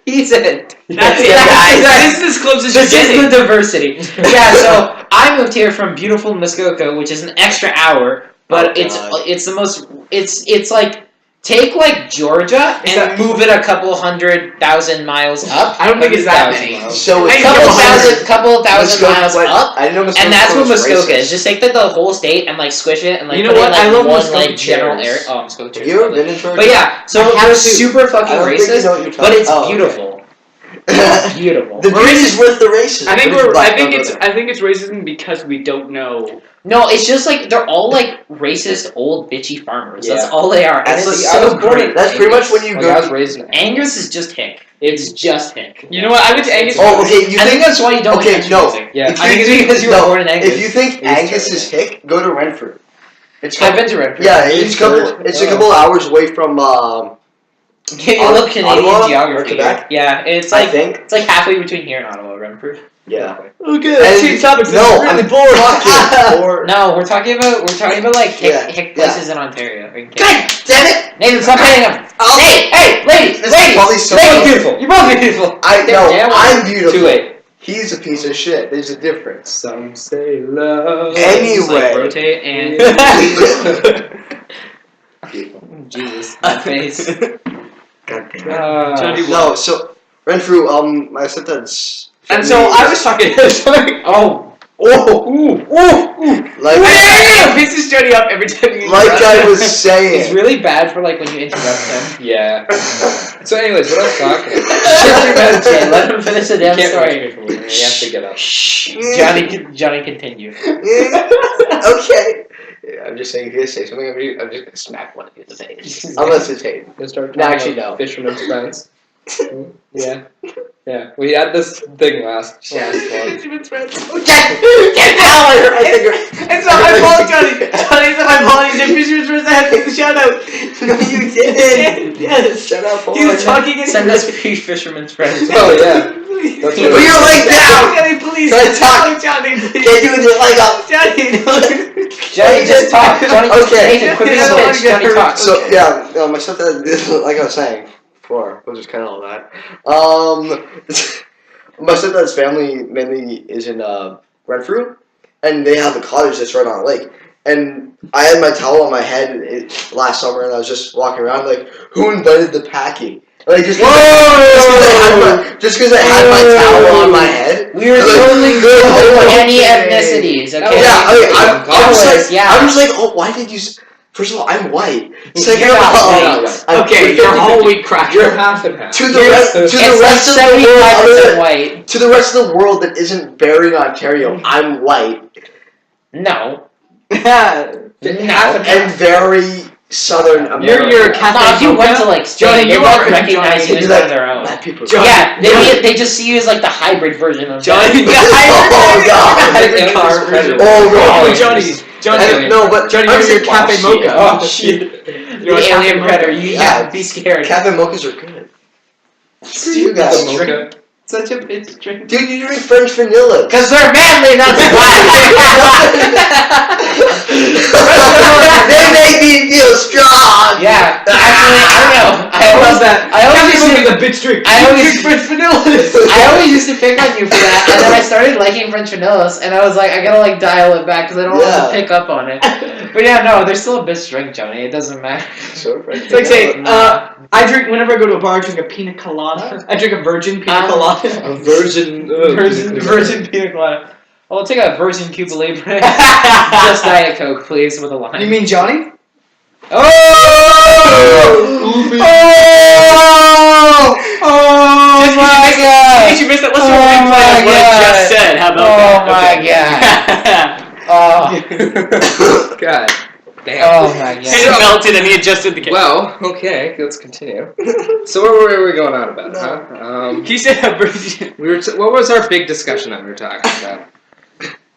He's it. That's it, Yeah, guys. that's- This is as close as This you're is getting. the diversity. Yeah, so I moved here from beautiful Muskoka, which is an extra hour, but Oh, God. it's the most it's like take like Georgia Is and that- move it a couple 100,000 miles up. I don't think it's that 100,000 many. miles. So it's Hey, Couple thousand Muskoka- miles what- up. I didn't know Muskoka And that's what was Muskoka racist. is. Just take the whole state and like squish it and like You know put it in, what? like I love one Muskoka like general chairs. area. Oh, Muskoka chairs. You ever probably. been in Georgia? But yeah, so I have we're to. super I fucking don't think you racist, know what you're but talking- it's oh, okay. beautiful. It's beautiful. The beauty is worth the racism. I think But it's we're. black, I think don't it's. go there. I think it's racism because we don't know. No, it's just like they're all like racist old bitchy farmers. That's Yeah. all they are. And That's it's like- I was so born great. in That's pretty much when you Like, go. I was raised in Angus is just hick. It's just hick. You know what? I went to Angus. Oh, okay. You I think think? that's why you don't Okay, like country no. music. Yeah. If I think it's because you were no, born in Angus. If you think It is Angus is terrible. hick, go to Renfrew. It's I've been to Renfrew. Yeah, it's a couple hours away from. you look Canadian Ottawa or geography. Quebec? Yeah, it's I like think. it's like halfway between here and Ottawa, Renfrew. Yeah. Okay, And- change topics. No, This is really I'm boring. fucking bored. No, we're talking about like hick, Yeah, hick yeah. places in Ontario. Or in God Canada. damn it! Nathan, stop hitting him. I'll- Hey, ladies, This is probably so- ladies, beautiful. You're both beautiful. I know. Yeah, well, I'm beautiful. Too late. He's a piece of shit. There's a difference. Some say love. Just, like, Anyway. rotate and Jesus, my face. God damn it. Johnny, No, so Renfrew. My stepdad's. And so I was talking. Oh, Pisses Johnny up every time you like I was saying. It's really bad for like when you interrupt him. Yeah. So, anyways, what I was talking about. Okay, let him finish the damn story. You have to get up. Johnny, continue. Okay. Yeah, I'm just saying, if you guys say something, I'm just gonna smack one of you in the face. Unless it's Hayden. No, actually, no. Fisherman's friends. Yeah. Yeah. We had this thing last one. Fisherman's friends. It's not my fault, Johnny. Johnny, it's not my fault. He's a Fisherman's friends. I had to take the shout out. No, you didn't. Yes. Shut up, boy. He was talking and Send us free fisherman's friends. Oh, yeah. Put your leg down! Johnny, please. Try to talk. No, Johnny, please. Get you with your leg up. Johnny, no. Johnny, just talk. Johnny, Okay. Hayden, quit being a bitch. Johnny, talk. So, yeah, no, my stepdad, like I was saying before, which is kind of all that. My stepdad's family mainly is in Renfrew, and they have a cottage that's right on a lake. And I had my towel on my head last summer, and I was just walking around like, who invented the packing? Like, just because I had my towel on my head. We were totally good with any ethnicities, okay? Yeah, I'm just like, oh, why did you... First of all, I'm white. Second of all, okay, you're whole wheat cracker. You're half and half. To the rest of the world that isn't buried in Ontario, I'm white. No. And very Southern American. You're a Catholic. No, if you went to like Spain, they won't recognize you as one of their own. Yeah, they just see you as like the hybrid version of Johnny. Oh God. Johnny. No, but Johnny, you're your cafe mocha. Oh shit. You're an alien predator. You have to be scared. Cafe mochas are good. You guys Mocha. Such a bitch drink. Dude, you drink French vanilla. Because they're manly, not black. They make me feel strong. Yeah, actually, I don't know. I love that. I always used to a bitch drink. I always drink French vanillas. I always used to pick on you for that, and then I started liking French vanillas, and I was like, I gotta like dial it back because I don't want to pick up on it. But yeah, no, they're still a bitch drink, Johnny. It doesn't matter. It's like say, I drink whenever I go to a bar. I drink a pina colada. I drink a virgin pina colada. A virgin pina colada. Well, I'll take a virgin Cuba Libre. Just Diet Coke, please, with a lime. You mean Johnny? Oh! Oh my god! In case you missed that, let's replay what I just said. How about that? Oh my god. God. Damn. Oh my god. It melted and he adjusted the camera. Well, okay, let's continue. So what were we going on about, huh? He said a virgin. What was our big discussion that we were talking about?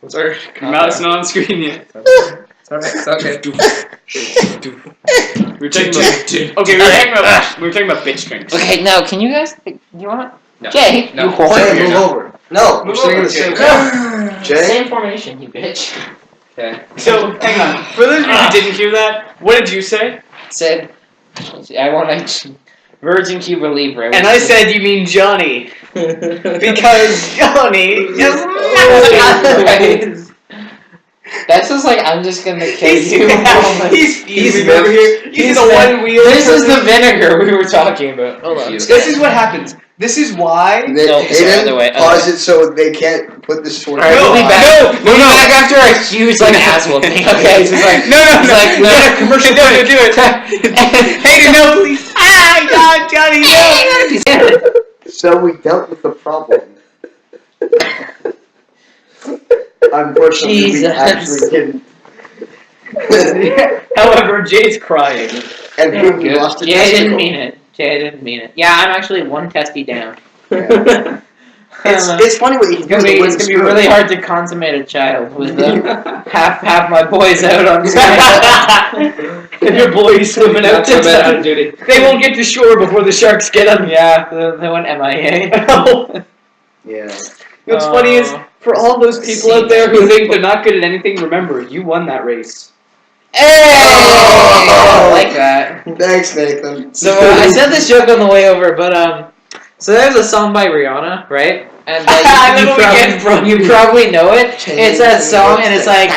What's our... Your mouth's not on screen yet. It's okay. We were talking about bitch drinks. Okay, now can you guys? You want? No. Jay, No. you whore. Jay, move over. No, Move we're sitting in over, the same Jay. corner. Jay? Same formation, you bitch. Okay. So, hang on. For those of you who didn't hear that, what did you say? Said, I want a virgin Cuba Libre. And I said, you mean Johnny. Because Johnny is That's just like, I'm just gonna kill you. He's over here. He's in a one-wheel. This is the vinegar we were talking about. Hold on. This is what happens. This is why. Hayden, pause it so they can't put this to Alright, we'll be back. We'll be back after a huge like asshole thing. Okay, it's just like No. commercial break. Do it. Hayden, no, please. God, Johnny, no. So we dealt with the problem. Unfortunately, Jesus. we actually didn't. However, Jay's crying. And we lost a Jay testicle. didn't mean it. Yeah, I'm actually one testy down. It's funny what you can do. It's gonna be really hard to consummate a child with half my boys out on Skype. And your boys swimming out on duty. They won't get to shore before the sharks get them. Yeah, they went MIA. Yeah. What's funny is, for all those people out there who think they're not good at anything, remember, you won that race. Hey! I like that. Thanks, Nathan. So I said this joke on the way over, but so there's a song by Rihanna, right? And you probably know it. It's that song, and it's like,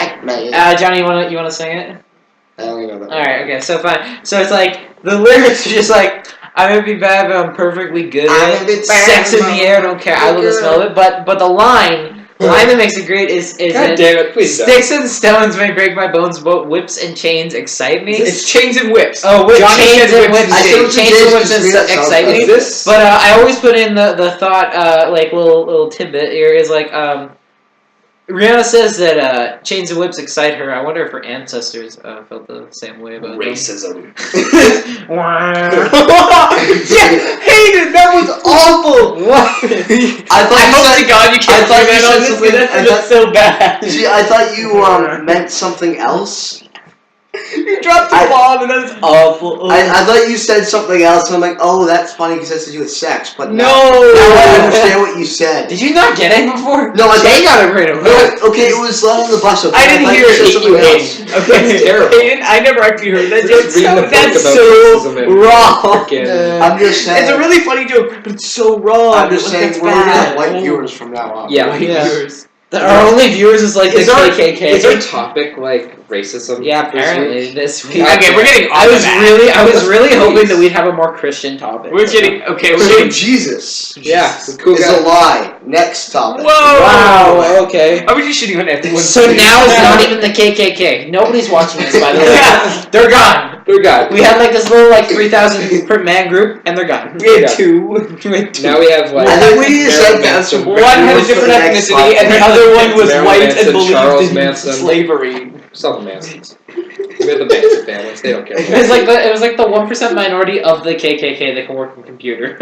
Johnny, you wanna sing it? I only know that. All right, okay, so fine. So it's like the lyrics are just like, I may be bad, but I'm perfectly good at it. Sex in the air, don't care. I love the smell of it. But the line Lyman makes it great. Is God it damn it, please don't. sticks and stones may break my bones, but whips and chains excite me. It's chains and whips. Oh, Johnny chains said and whips. I see what you Chains did, and whips just and me, that sounds excite good. me. Is this? But I always put in the thought, like little tidbit here is like Rihanna says that chains and whips excite her. I wonder if her ancestors felt the same way about Racism. them. Yeah, Hayden, that was awful. What? I thought I you hope said, to God you can't I thought do you that on said this something- because I that's so bad. See, I thought you meant something else. You dropped the bomb and that was awful. I thought you said something else, and I'm like, oh, that's funny because it has to do with sex. But No. now I understand what you said. Did you not get it before? No, I Jay thought- got it right away. No, okay, it was on the bus. Okay, I didn't thought hear you said it. something else. Okay, That's terrible. Hayden, I never actually heard that joke. Just reading the book That's about so racism and wrong. frickin'- I'm just saying. It's a really funny joke, but it's so wrong. I'm just Like, saying that's we're gonna bad. have white viewers from now on. Yeah. White Yeah. viewers. Our only viewers is like the KKK. Is our topic like racism? Yeah, this apparently week? this week. Okay, we're getting I off was of that. I was really hoping Please. that we'd have a more Christian topic. We're getting okay. We're So getting. Jesus Yeah, the cool is guy. a lie. Next topic. Whoa! Wow. Okay. Are we just shitting on everyone? So now it's not even the KKK. Nobody's watching this, by the way. Yeah. They're gone. Good guy. We had like this little like 3,000 per man group, and they're gone. We had Yeah. two. Now we have like. I think we need to Marilyn say that Manson. some One had a viewers different for the next ethnicity, and the podcast. other one was Marilyn white Manson, and believed Charles in Manson. slavery. Some Mansons. We have the Manson families. They don't care. It was like the 1% minority of the KKK that can work on computer.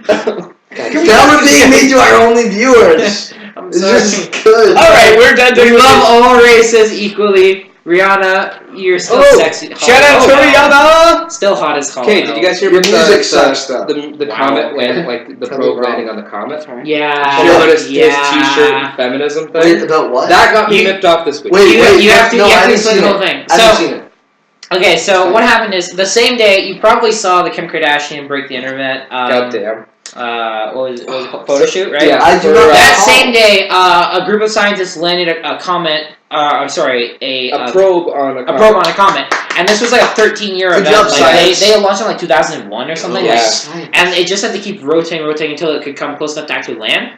Now we're being mean to our only viewers. I'm This sorry. is good. All right, we're done. We doing love this. all races equally. Rihanna, you're still Oh, sexy. Hot. Shout out to Rihanna. Still hot as hell. Okay, did you guys hear Your about music sucks, though. the Wow. comet landing, like the Tell probe me wrong. landing on the comet? Yeah. Did you notice yeah. his t-shirt and feminism thing? Wait, about what? That got me You- nipped off this week. Wait, You have to no, I haven't explain seen the whole it. thing. I haven't So, seen it. okay, so what happened is the same day you probably saw the Kim Kardashian break the internet. Goddamn. What was it called? Photo shoot, right? Yeah, I do for, not- That Oh. same day, a group of scientists landed a comet. a probe on a a probe on a comet, and this was like a 13-year Good event. job, Like science. they launched in like 2001 or something. Yeah. Like, and it just had to keep rotating until it could come close enough to actually land.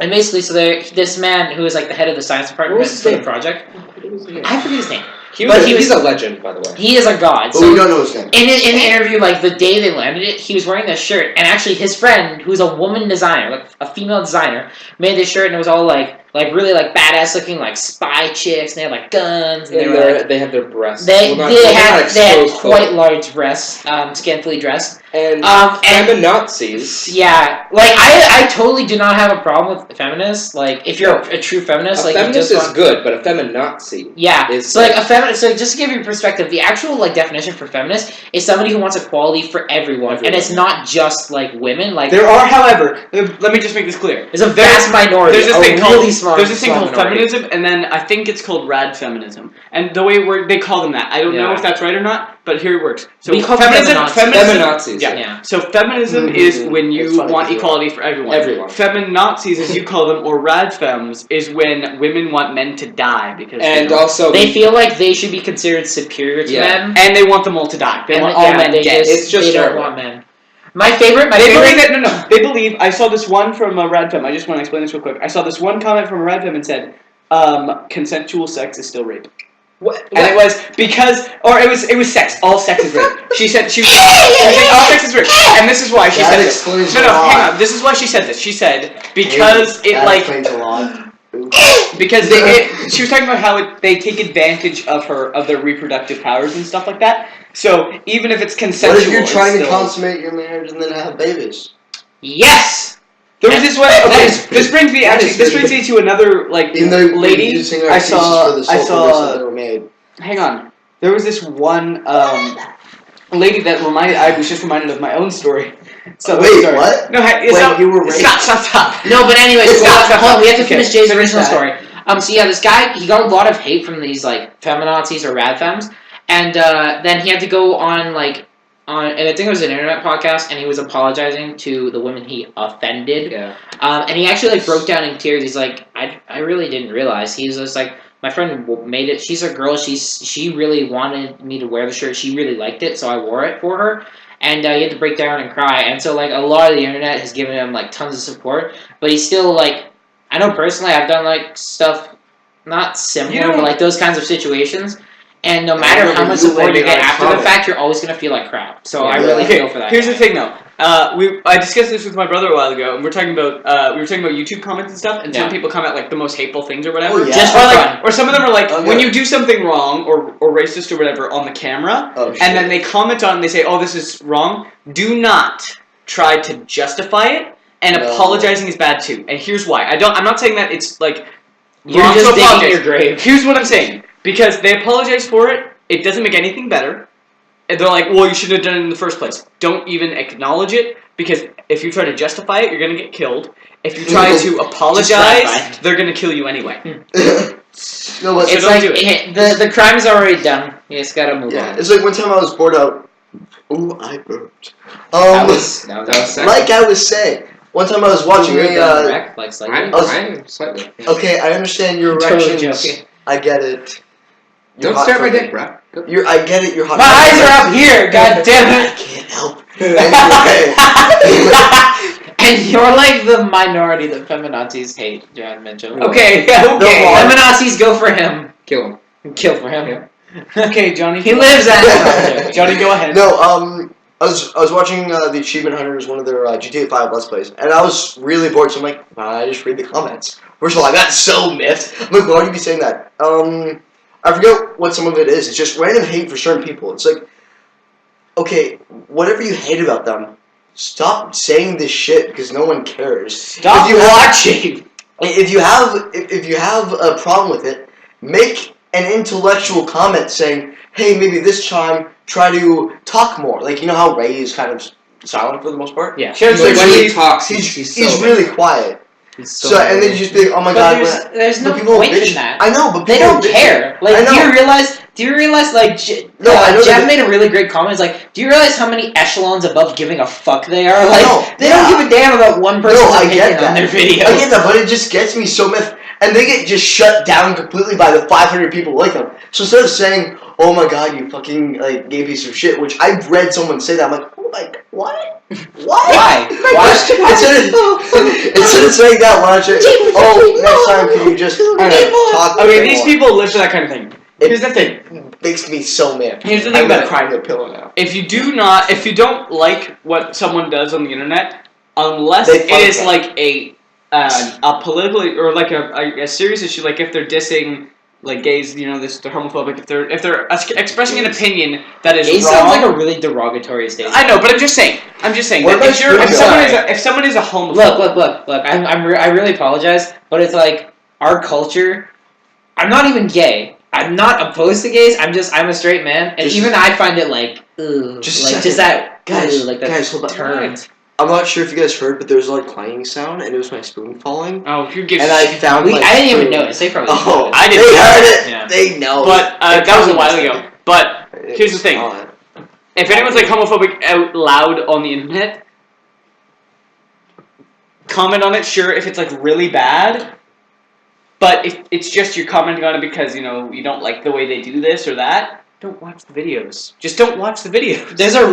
And basically, so this man who is like the head of the science department What was his for the name? project, I forget his name. But he he's a legend, by the way. He is a god. But So we don't know his name. in the interview, like the day they landed it, he was wearing this shirt, and actually his friend, who's a woman designer, like a female designer, made this shirt, and it was all like really like badass looking, like spy chicks, and they had like guns, and they were like, they have their breasts. they Well, not- they well, had not they had exposed quite fully. large breasts, scantily dressed. And And feminazis. yeah, like I totally do not have a problem with feminists. Like if you're a true feminist, A like you feminist just is want, good, but a feminazi. yeah. is So like a feminist. So just to give you perspective, the actual like definition for feminist is somebody who wants equality for everyone, and it's not just like women. Like There are, however, let me just make this clear. there's a vast minority. There's this a thing really called smart. there's this thing small called minority. feminism, and then I think it's called rad feminism. And the way they call them that, I don't know Yeah. if that's right or not, but here it works. So We call them feminazis. Feminazis. Yeah. Yeah. So feminism is when you It's funny want as well. equality for everyone. Everyone. Feminazis, as you call them, or radfems, is when women want men to die because And they don't- also, They feel like they should be considered superior to Yeah. men. and they want them all to die. They and want yeah, all men they dead. It's just they don't terrible. want men. My favorite. They believe that no. They believe. I saw this one from a radfem. I just want to explain this real quick. I saw this one comment from a radfem and said, "Consensual sex is still rape." what? And it was because, or it was sex. All sex is rape. She said she was saying all sex is rape, and this is why she That said this. explains No, a lot. hang on. This is why she said this. She said because it That like explains a lot. because she was talking about how they take advantage of their reproductive powers and stuff like that. So even if it's consensual, What if you're it's trying to still- consummate your marriage and then have babies? Yes. There was this one. That Okay, is- this brings me that actually. is This brings me to another like Even though lady. you're using our I excuses saw. for the I sole purpose that saw. they were made. Hang on. There was this one lady that reminded. I was just reminded of my own story. So Wait, sorry. what? No, it's When not. you were raped? Stop. No, but anyways, hold on, we have to Okay, finish Jay's finish original that. story. So yeah, this guy, he got a lot of hate from these like feminazis or radfems, and then he had to go on and I think it was an internet podcast, and he was apologizing to the women he offended. Yeah. And he actually like broke down in tears. He's like, I really didn't realize. He's just like, my friend made it. She's a girl. She really wanted me to wear the shirt. She really liked it, so I wore it for her. And he had to break down and cry. And so like a lot of the internet has given him like tons of support, but he's still like I know personally I've done like stuff not similar, You know- but like those kinds of situations. And no matter remember how much you support you landing get on a after the comment. fact, you're always gonna feel like crap. So I Yeah. really Okay, feel for that. here's guy. the thing though. I discussed this with my brother a while ago, and we were talking about YouTube comments and stuff, and some Yeah. people comment like the most hateful things or whatever. Oh, yeah. Just Or for like, fun. or some of them are like, Okay. when you do something wrong or racist or whatever on the camera, Oh, shit. and then they comment on it and they say, oh, this is wrong, do not try to justify it, and No. apologizing is bad too. And here's why. I'm not saying that it's like You're wrong just to digging apologize. your grave. Here's what I'm saying. Because they apologize for it, it doesn't make anything better. And they're like, well, you should have done it in the first place. Don't even acknowledge it, because if you try to justify it, you're going to get killed. If you try to drive apologize, by. they're going to kill you anyway. No, but It's don't like do it. the crime's already done. You just gotta move yeah, on. it's like one time I was bored out. Ooh, I burped. That was second. Like I was saying, one time I was watching a. like slightly. I'm slightly. Okay, I understand your Totally erections. joking. I get it. You're Don't hot stare at my for me. dick, bro. Go. I get it. You're hot. My for me. eyes are up here. God damn I it! can't help. Anyway. And you're like the minority that feminazis hate, John Mitchell. Okay, okay. Feminazis go for him. Kill him. Kill for him. Okay, Johnny. He lives at Johnny, go ahead. No, I was watching the Achievement Hunters, one of their GTA 5 Let's Plays, and I was really bored, so I'm like, why don't I just read the comments? First of all, I got so miffed. I'm like, why would you be saying that? I forget what some of it is. It's just random hate for certain people. It's like, okay, whatever you hate about them, stop saying this shit because no one cares. Stop If you have- watching. If you have a problem with it, make an intellectual comment saying, hey, maybe this time try to talk more. Like, you know how Ray is kind of silent for the most part? Yeah. Sure, Like, when he's- he talks, He's he's really quiet. So and then you just think, oh my But god, there's no but people point bitch. in that. I know, but They people don't bitch. care. I Like, know. do you realize, like, No, I know Jeff that- made a really great comment. It's like, do you realize how many echelons above giving a fuck they are? Like, know, they yeah. don't give a damn about one person's No, I opinion get on their that. video. I get that, but it just gets me so miffed. And they get just shut down completely by the 500 people like them. So instead of saying, oh my god, you fucking like gay piece of shit, which I've read someone say that, I'm like, oh my, what? What? Why? Instead of saying that, why don't you, oh, next time can you just talk Okay, more? these people live for that kind of thing. Here's the thing. It makes me so mad. Here's the thing I'm about gonna it. cry into a pillow now. If you don't like what someone does on the internet, unless They it fuck is them. like a political or like a serious issue, like if they're dissing like gays, you know, they're homophobic. If they're expressing an opinion that is Gay wrong. sounds like a really derogatory statement. I know, but I'm just saying. What That about you? if someone is a homophobe. Look. I really apologize, but it's like our culture. I'm not even gay. I'm not opposed to gays. I'm a straight man, and Just- even I find it like, ugh, Just a like second. just that, Guys, ugh, like that guys, hold on. turn. I'm not sure if you guys heard, but there was a clanging sound, and it was my spoon falling. Oh, who gives And a I shit? found I didn't even food. notice. They probably. Oh, I they didn't. heard it. Yeah. They know. But They that was a probably while missed ago. But it. here's the thing. If anyone's like homophobic out loud on the internet, comment on it, sure, if it's like really bad. But if it's just you're commenting on it because, you know, you don't like the way they do this or that, don't watch the videos. Just don't watch the videos. There's a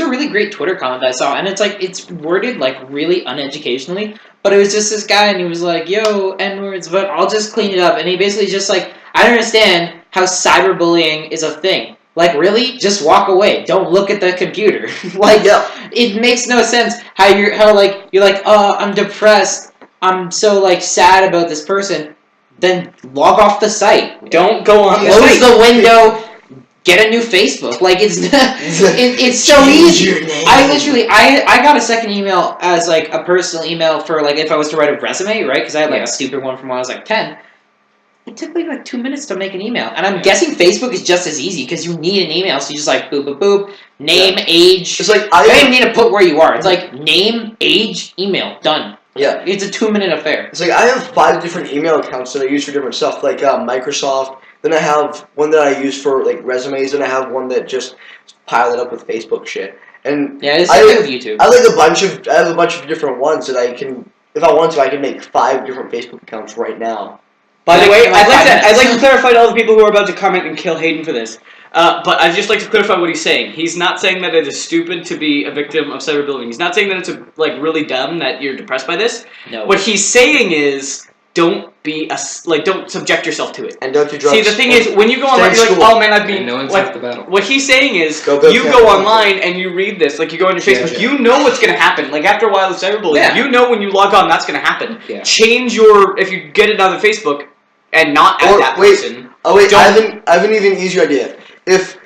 really great Twitter comment that I saw, and it's worded like really uneducationally, but it was just this guy, and he was like, "Yo, N-words, but I'll just clean it up." And he basically just like, I don't understand how cyberbullying is a thing. Like, really, just walk away. Don't look at the computer. Like, Yeah. it makes no sense how you're like, oh, I'm depressed. I'm so like sad about this person. Then log off the site. Don't go on the Close site. the window. Get a new Facebook. Like it's so Change easy. your name. I got a second email as like a personal email for like if I was to write a resume, right? Because I had like a stupid one from when I was like 10. It took me like 2 minutes to make an email, and I'm guessing Facebook is just as easy because you need an email. So you just like boop boop boop, name, age. It's like You don't even need to put where you are. It's like name, age, email, done. Yeah. It's a 2-minute affair. It's like I have 5 different email accounts that I use for different stuff, like Microsoft. Then I have one that I use for like resumes, and I have one that just pile it up with Facebook shit. And Yeah, it's I- the same thing with YouTube. I have a bunch of different ones that I can, if I want to, I can make 5 different Facebook accounts right now. By the Like- way, like I'd 5 like to minutes. clarify to all the people who are about to comment and kill Hayden for this. But I'd just like to clarify what he's saying. He's not saying that it is stupid to be a victim of cyberbullying. He's not saying that it's really dumb that you're depressed by this. No. What he's saying is don't subject yourself to it. And don't do drugs. See, the thing is, when you go online, you're like, oh man, I've been. No one's half the battle. What he's saying is, Go build you capital. go online and you read this, like you go on your Facebook, you know what's going to happen. Like after a while of cyberbullying, you know when you log on, that's going to happen. Yeah. Change if you get it on the Facebook and not add that person. Oh wait, I have an even easier idea. If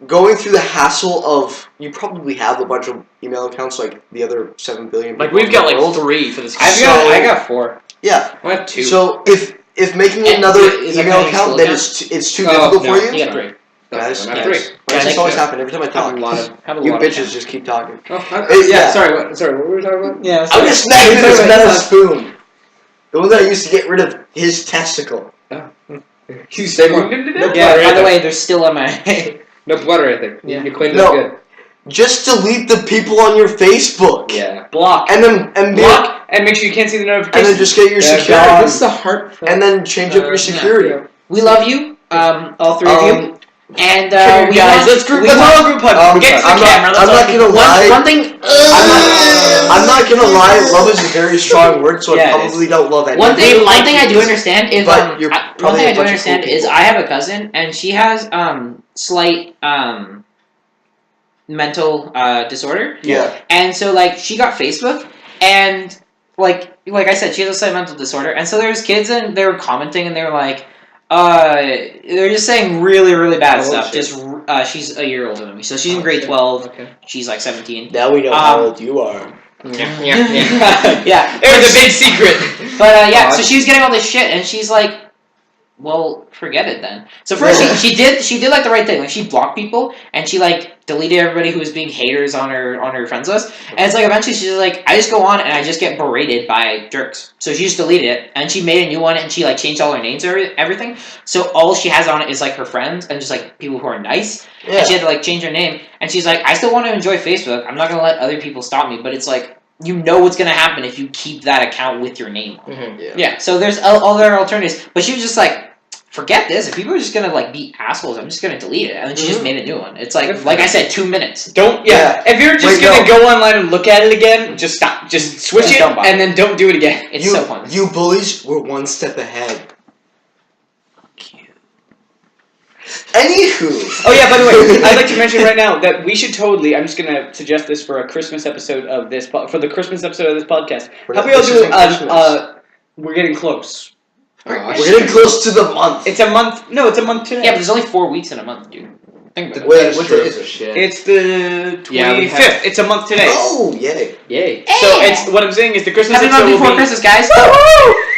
going through the hassle of, you probably have a bunch of email accounts like the other 7 billion. Like people we've got in the like world. 3 for this. I got 4. Yeah. I have 2. So if making another is that email counting account, school then accounts? it's too difficult for you. You got 3. Guys, I have guys. 3. This always happen every time I talk. Have a You lot bitches of just keep talking. Oh, yeah. Sorry, what were we talking about? Yeah. I'm just snagging this metal spoon. The one that I used to get rid of his testicle. You say more. Yeah. By the way, there's still on my. No blood or anything. Yeah. You cleaned it No. good. Just delete the people on your Facebook. Yeah. Block. And Block and make sure you can't see the then notifications. just get your God, security. what's the heart? And then change up your security. We love you, all 3 of you. And Come here, we guys, want, let's we all want- group hug. Get to the camera. I'm not gonna lie. one thing. I'm not gonna lie. Love is a very strong word, so Yeah, I probably don't love anyone. One thing I do understand is But you're one probably thing a I do bunch of cool understand is people. I have a cousin and she has slight mental disorder. Yeah. And so like she got Facebook and like I said, she has a slight mental disorder, and so there's kids and they were commenting and they were like, they're just saying really, really bad stuff. shit. Just she's a year older than me, so she's in grade 12. Okay. She's like 17. Now we know how old you are. Yeah. There's a big secret. But yeah, so she was getting all this shit, and she's like, "Well, forget it then." So first, she did like the right thing. Like she blocked people, and she like deleted everybody who was being haters on her friends list. And it's like eventually she's like, "I just go on and I just get berated by jerks." So she just deleted it, and she made a new one, and she like changed all her names and everything. So all she has on it is like her friends and just like people who are nice. Yeah. And she had to like change her name, and she's like, "I still want to enjoy Facebook. I'm not gonna let other people stop me." But it's like, you know what's gonna happen if you keep that account with your name on. Mm-hmm. Yeah. So there's other alternatives, but she was just like, forget this. If people are just gonna like be assholes, I'm just gonna delete it. And then she just made a new one. It's like I said, 2 minutes. Don't. Yeah. If you're just gonna go online and look at it again, just stop. Just switch Just it don't bother. and then don't do it again. It's so pointless. You bullies were one step ahead. Anywho. Oh yeah, by the way, I'd like to mention right now that we should totally. I'm just gonna suggest this for a Christmas episode of this for the Christmas episode of this podcast. How we all do? We're getting close. We're getting close to the month. It's a month. No, it's a month today. Yeah, but there's only 4 weeks in a month, dude. Think about it. Wait, what day is it? Shit. It's the 25th. Yeah, we have- It's a month today. Oh, yay. Yay. So it's what I'm saying is the Christmas Happy episode month will before be. Christmas, guys.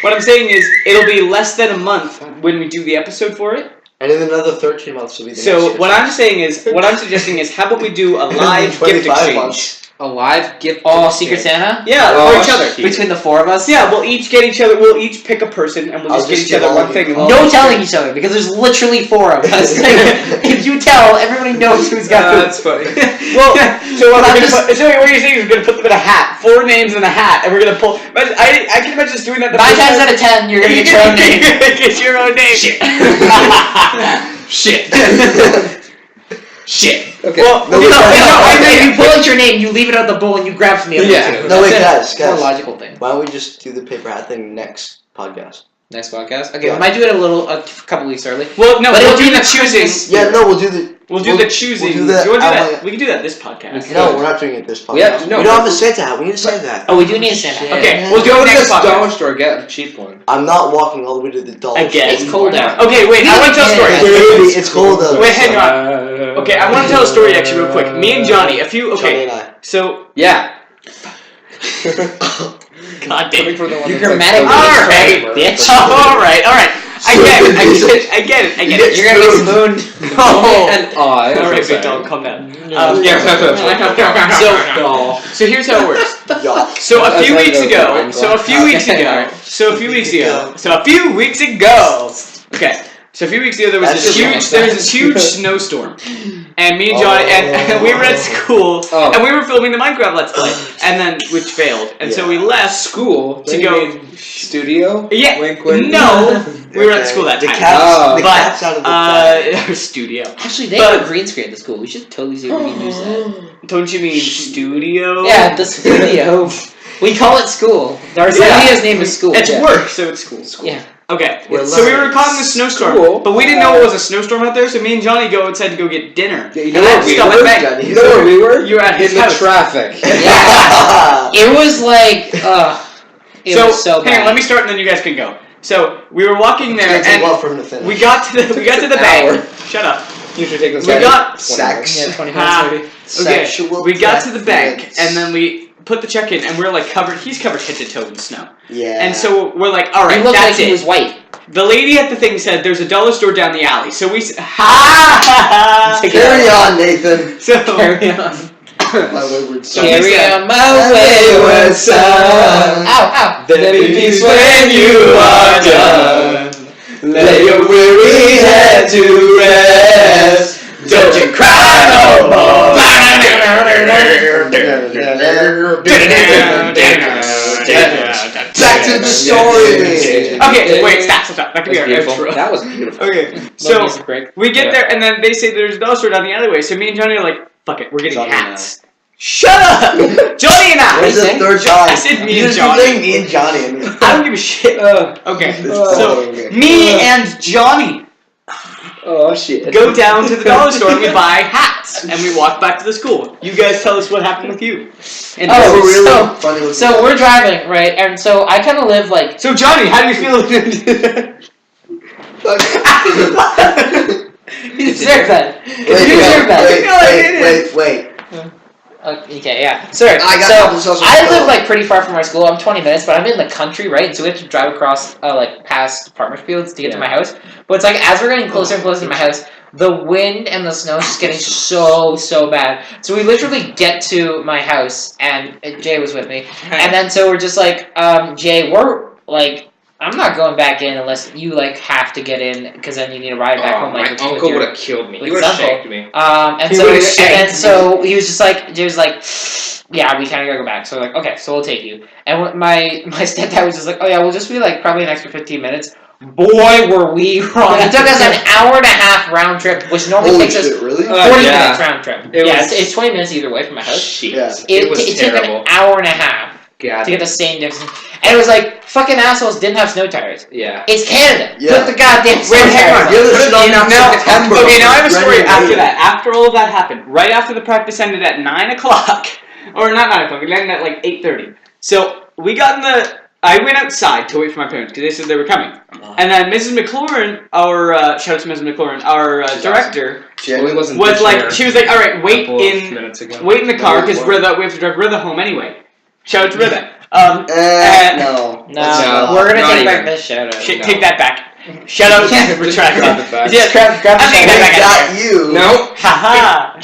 What I'm saying is it'll be less than a month when we do the episode for it. And in another 13 months will be the So next what I'm saying is, what I'm suggesting is, how about we do a live gift 25 exchange? months. A live gift. Oh, Secret Santa? Yeah, Oh, for each other. shit. Between the 4 of us? Yeah, we'll each get each other. We'll each pick a person, and we'll I'll just get just each give other all one of thing. you. And we'll No all telling each other, because there's literally 4 of us. If you tell, everybody knows who's got who. That's funny. Well, so what I'm we're just- gonna put, so what you're saying is we're gonna put them in a hat, 4 names in a hat, and we're gonna pull. I can imagine just doing that. 9 times out of 10, you're gonna get your own name. You're gonna get your own name. Shit. Shit. Okay. Well, No, you know, If you pull out your name, you leave it at the bowl and you grab from the other Yeah. two. No, wait, That's guys. More logical thing. Why don't we just do the paper hat thing next podcast? Next podcast? Okay, Yeah. we might do it a couple weeks early. Well, no, But we'll it'll do be the the choosing. Christmas- Yeah, no, we'll do the... We'll do the choosing. We'll do do that. you want to do I that? want- We can do that this podcast. No, we're not doing it this podcast. We have- no, we don't have a Santa hat. We need a Santa hat. Oh, we do need a Santa. Shit. Okay, we'll do Go it to next this dollar podcast. store, get a cheap one. I'm not walking all the way to the dollar Again. It's cold out. Okay, wait. I want to tell a story. Baby, it's cold out. Wait, hang on. Okay, I want to tell a story actually real quick. Me and Johnny, Johnny okay, and I. so Yeah. God damn. Coming from the one You're that's like grammatically so incorrect, good. bitch. All right. I get it. You're gonna get spooned. Oh. And I. All right, big dog, calm down. Doll. So here's how it works. Yeah. So a few That's weeks like ago. the- So a few weeks ago. Okay. So a few weeks ago, there was That's this huge snowstorm, and me and Johnny and we were at school, and we were filming the Minecraft Let's Play, and then which failed, and so we left school to go studio. Yeah, wink, wink. No, we were at school that time. The cat's out of the bag. Our studio. Actually, they have a green screen at the school. We should totally see if we can use that. Don't you mean studio? Yeah, the studio. We call it school. Our studio's name is school. It's work, so it's school. Yeah. Okay, so we were caught in the snowstorm, but we didn't know it was a snowstorm out there, so me and Johnny go outside to go get dinner. Yeah, you know where we were? You know where we were? You were at his In the house. traffic. Yeah. It was like, it was so hang on, bad. let me start and then you guys can go. So we were walking there, It's gonna take a and while for him to finish. we got to the bank. Shut up. You should take this. We got sex. Yeah, 20 minutes maybe. Okay, Sexual we got to the bank, preference. and then we put the check in, and we're like covered. He's covered head to toe in snow, Yeah. and so we're like, all right, He looked like that's he it. was white. The lady at the thing said there's a dollar store down the alley, so we Carry on, Nathan. So Carry on. My wayward son. Carry on my wayward son. Ow, ow. There be peace when you are done. Lay your weary head to rest. Don't you cry no more. Back to the story. Okay, wait, stop. That could be our outro. That was beautiful. Okay, No so music break. we get there, and then they say there's a dollar store down the alleyway. So me and Johnny are like, fuck it, we're getting Johnny and hats. Shut up! Johnny and I! Where's the third time? I said me You and just Johnny. keep saying me and Johnny. I don't give a shit. Okay, so okay. me and Johnny Oh shit. go down to the dollar store and we buy hats, and we walk back to the school. You guys tell us what happened with you. And Oh, We're really so- funny looking So guys. we're driving, right? And so I kind of live like. so Johnny, how do you feel? You deserve that. Wait, You deserve that. wait. Okay, yeah. Sorry. I got So this also I live spelled. like pretty far from our school. I'm 20 minutes, but I'm in the country, right? And so we have to drive across like past farmer fields to get to my house. But it's like as we're getting closer and closer to my house, the wind and the snow is just getting so bad. So we literally get to my house, and Jay was with me, and then so we're just like, Jay, we're like. I'm not going back in unless you like have to get in because then you need to ride back home. Like, my uncle would have killed me. He with would have his uncle. shanked me. And He so would've shanked so he was just like, Jay was like, yeah, we kind of gotta go back. So we're like, okay, so we'll take you. And my stepdad was just like, oh yeah, we'll just be like probably an extra 15 minutes. Boy, were we wrong! It took us an hour and a half round trip, which normally Holy takes us shit, really? 40 yeah. minutes round trip. It Yeah, was- it's 20 minutes either way from my house. Shit. Yeah. It was It took terrible. an hour and a half God. to get the same distance, and it was like fucking assholes didn't have snow tires. Yeah. It's Canada. Yeah. Put the goddamn snow Wait, hang tires on. The other Put it shit on in now, now. September. Okay, now I have a story Ready, after ready. that. After all of that happened, right after the practice ended at 9 o'clock, or not 9 o'clock, it ended at like 8:30. So we got in the. I went outside to wait for my parents because they said they were coming, and then Mrs. McLaurin, our shout out to Mrs. McLaurin, our director, Well, he wasn't was this like, year she was like, all right, wait a couple of in minutes ago. the car because we have to drive Ritha home anyway. Shout out to Ritha. No. No, we're gonna not take back even. this shout out. Shit, take that back. Shout out. Retract Grab it. it back. Yeah, Grab the I think shout that out. back. Got you. No. Haha.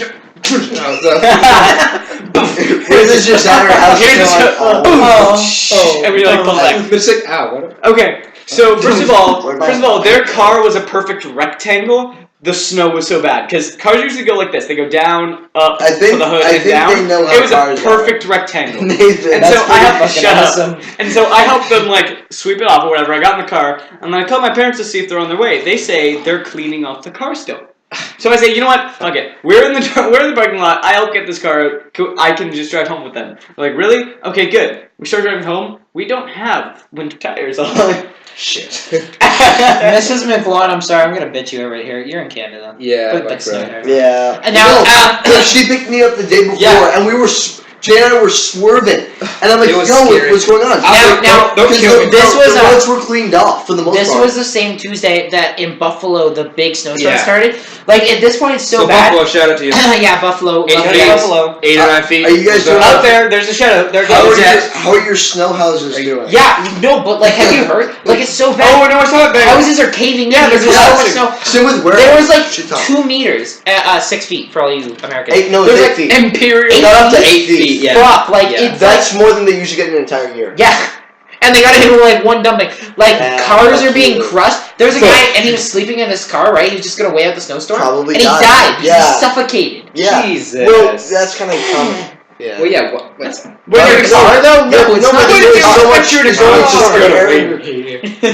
This is just at our house. Here's you're the like, oh. And we like pull back. It's like, ow, what? Okay, so first of all, What about- their car was a perfect rectangle. The snow was so bad because cars usually go like this. They go down, up, I think- to the hood, I and think down. they know how It was a cars are. perfect rectangle. Nathan. And That's so I have to pretty shut fucking up. awesome. And so I helped them like sweep it off or whatever. I got in the car and then I called my parents to see if they're on their way. They say they're cleaning off the car still. So I say, you know what? Fuck it. We're in the parking lot. I'll get this car. I can just drive home with them. They're like, really? Okay, good. We start driving home. We don't have winter tires on. Shit. Mrs. McLaurin, I'm sorry, I'm gonna bitch you right here. You're in Canada. Yeah, Put that's the snow right. tires. Yeah. And now, She picked me up the day before, Yeah. and we were. Jay and I were swerving, and I'm like, It was yo, scary. what's going on? Now, don't Because kill me. This was the a- roads were cleaned off for the most this part. was the same Tuesday that in Buffalo the big snowstorm Yeah. started. Like at this point, it's so bad. Buffalo, shout out to you. Yeah, Buffalo. 8 Buffalo. feet. Buffalo. 8 or 9 feet. Are you guys doing Out there, there's a shout out. There How goes. are your snow houses doing? Yeah, no, but like, have you heard? Like, it's so Oh, bad. no, I saw it there. Houses are caving in. Yeah, There's there's so much housing. snow. Same with where? There was like Shit ton. 2 meters, 6 feet for all you Americans. Eight, no, There's it's like 8 feet. Imperial. Eight Not up to feet? 8 feet. Yeah. Fuck, like Yeah. it's That's more than they usually get in an entire year. like, yeah. and they gotta hit him with like one dumb thing. Like cars are being absolutely. crushed. There was a guy and he was sleeping in his car, right? He was just gonna wait out the snowstorm. Probably and he died. died. Yeah. He suffocated. Yeah. Jesus. Well, that's kind of common. Yeah. Well, yeah. What? When Well, you're in a car though, no, it's not. There's so much Shoot there's his only car. so much air in your-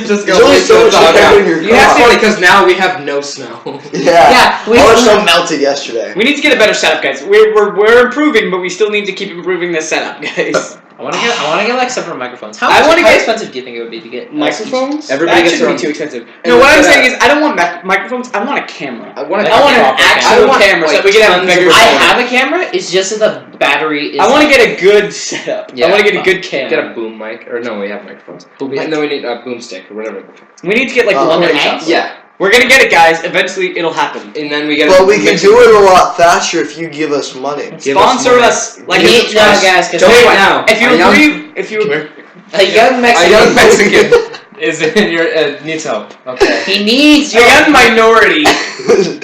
Just There's only so much air in your You have car. to because now we have no snow. Yeah. Yeah, we- All our snow melted yesterday. We need to get a better setup, guys. We're improving, but we still need to keep improving this setup, guys. I want to get like separate microphones. How I wanna how get- expensive do you think it would be to get Microphones? Everybody that gets shouldn't their be too own. expensive. And No, what I'm we saying is I don't want microphones. I want a camera. I want I want an proper actual camera. camera so that we can have Tons of bigger. I recording. have a camera. It's just that the battery is. I want to like, get a good setup. Yeah. I want to get a good camera. Get a boom mic, or no, we have microphones. And then we need a boomstick or whatever. We need to get like Oh, one that that hangs? Yeah, We're gonna get it, guys. Eventually, it'll happen. and then we get. But we can do it a lot faster if you give us money. Give us Sponsor money. us. Like You a need, no, guys, because Don't Tell you what, now. If you A young- agree, if you a young A Mexican. young Mexican is in your needs help. Okay. He needs a your young minority.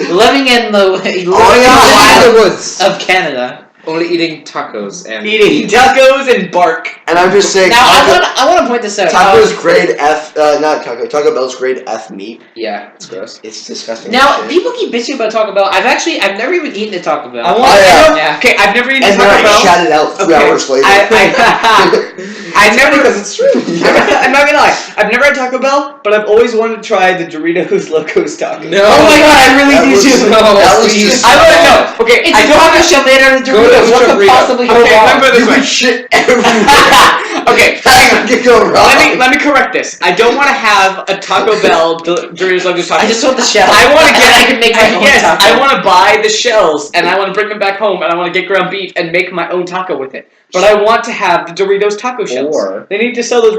living in the Oh wild the woods. of Canada. Only eating tacos and Eating tacos and bark. And I'm just saying, Now I want to point this out. Taco's grade F, not Taco. Taco Bell's grade F meat. yeah, it's gross. It's disgusting. Now shit. people keep bitching about Taco Bell. I've never even eaten a Taco Bell. I want. Oh, yeah. Okay, I've never eaten and then Taco I Bell. shouted out 3 hours later. I never. because it's true. I'm not gonna lie. I've never had Taco Bell, but I've always wanted to try the Doritos Locos taco. No. Oh my god, I really That do was- too. that was please. just- I want to know. Okay, It's I a don't taco wanna- shell made out of Go to Doritos. What could Dorito. possibly go Okay, wrong? remember this You way. put shit everywhere. Okay, That could go wrong. let me correct this. I don't want to have a Taco Bell Doritos Locos taco. I just want the shell. I want to And get. I can make my own yes, taco. I want to buy the shells and I want to bring them back home and I want to get ground beef and make my own taco with it. But I want to have the Doritos taco shells. Or- They need to sell those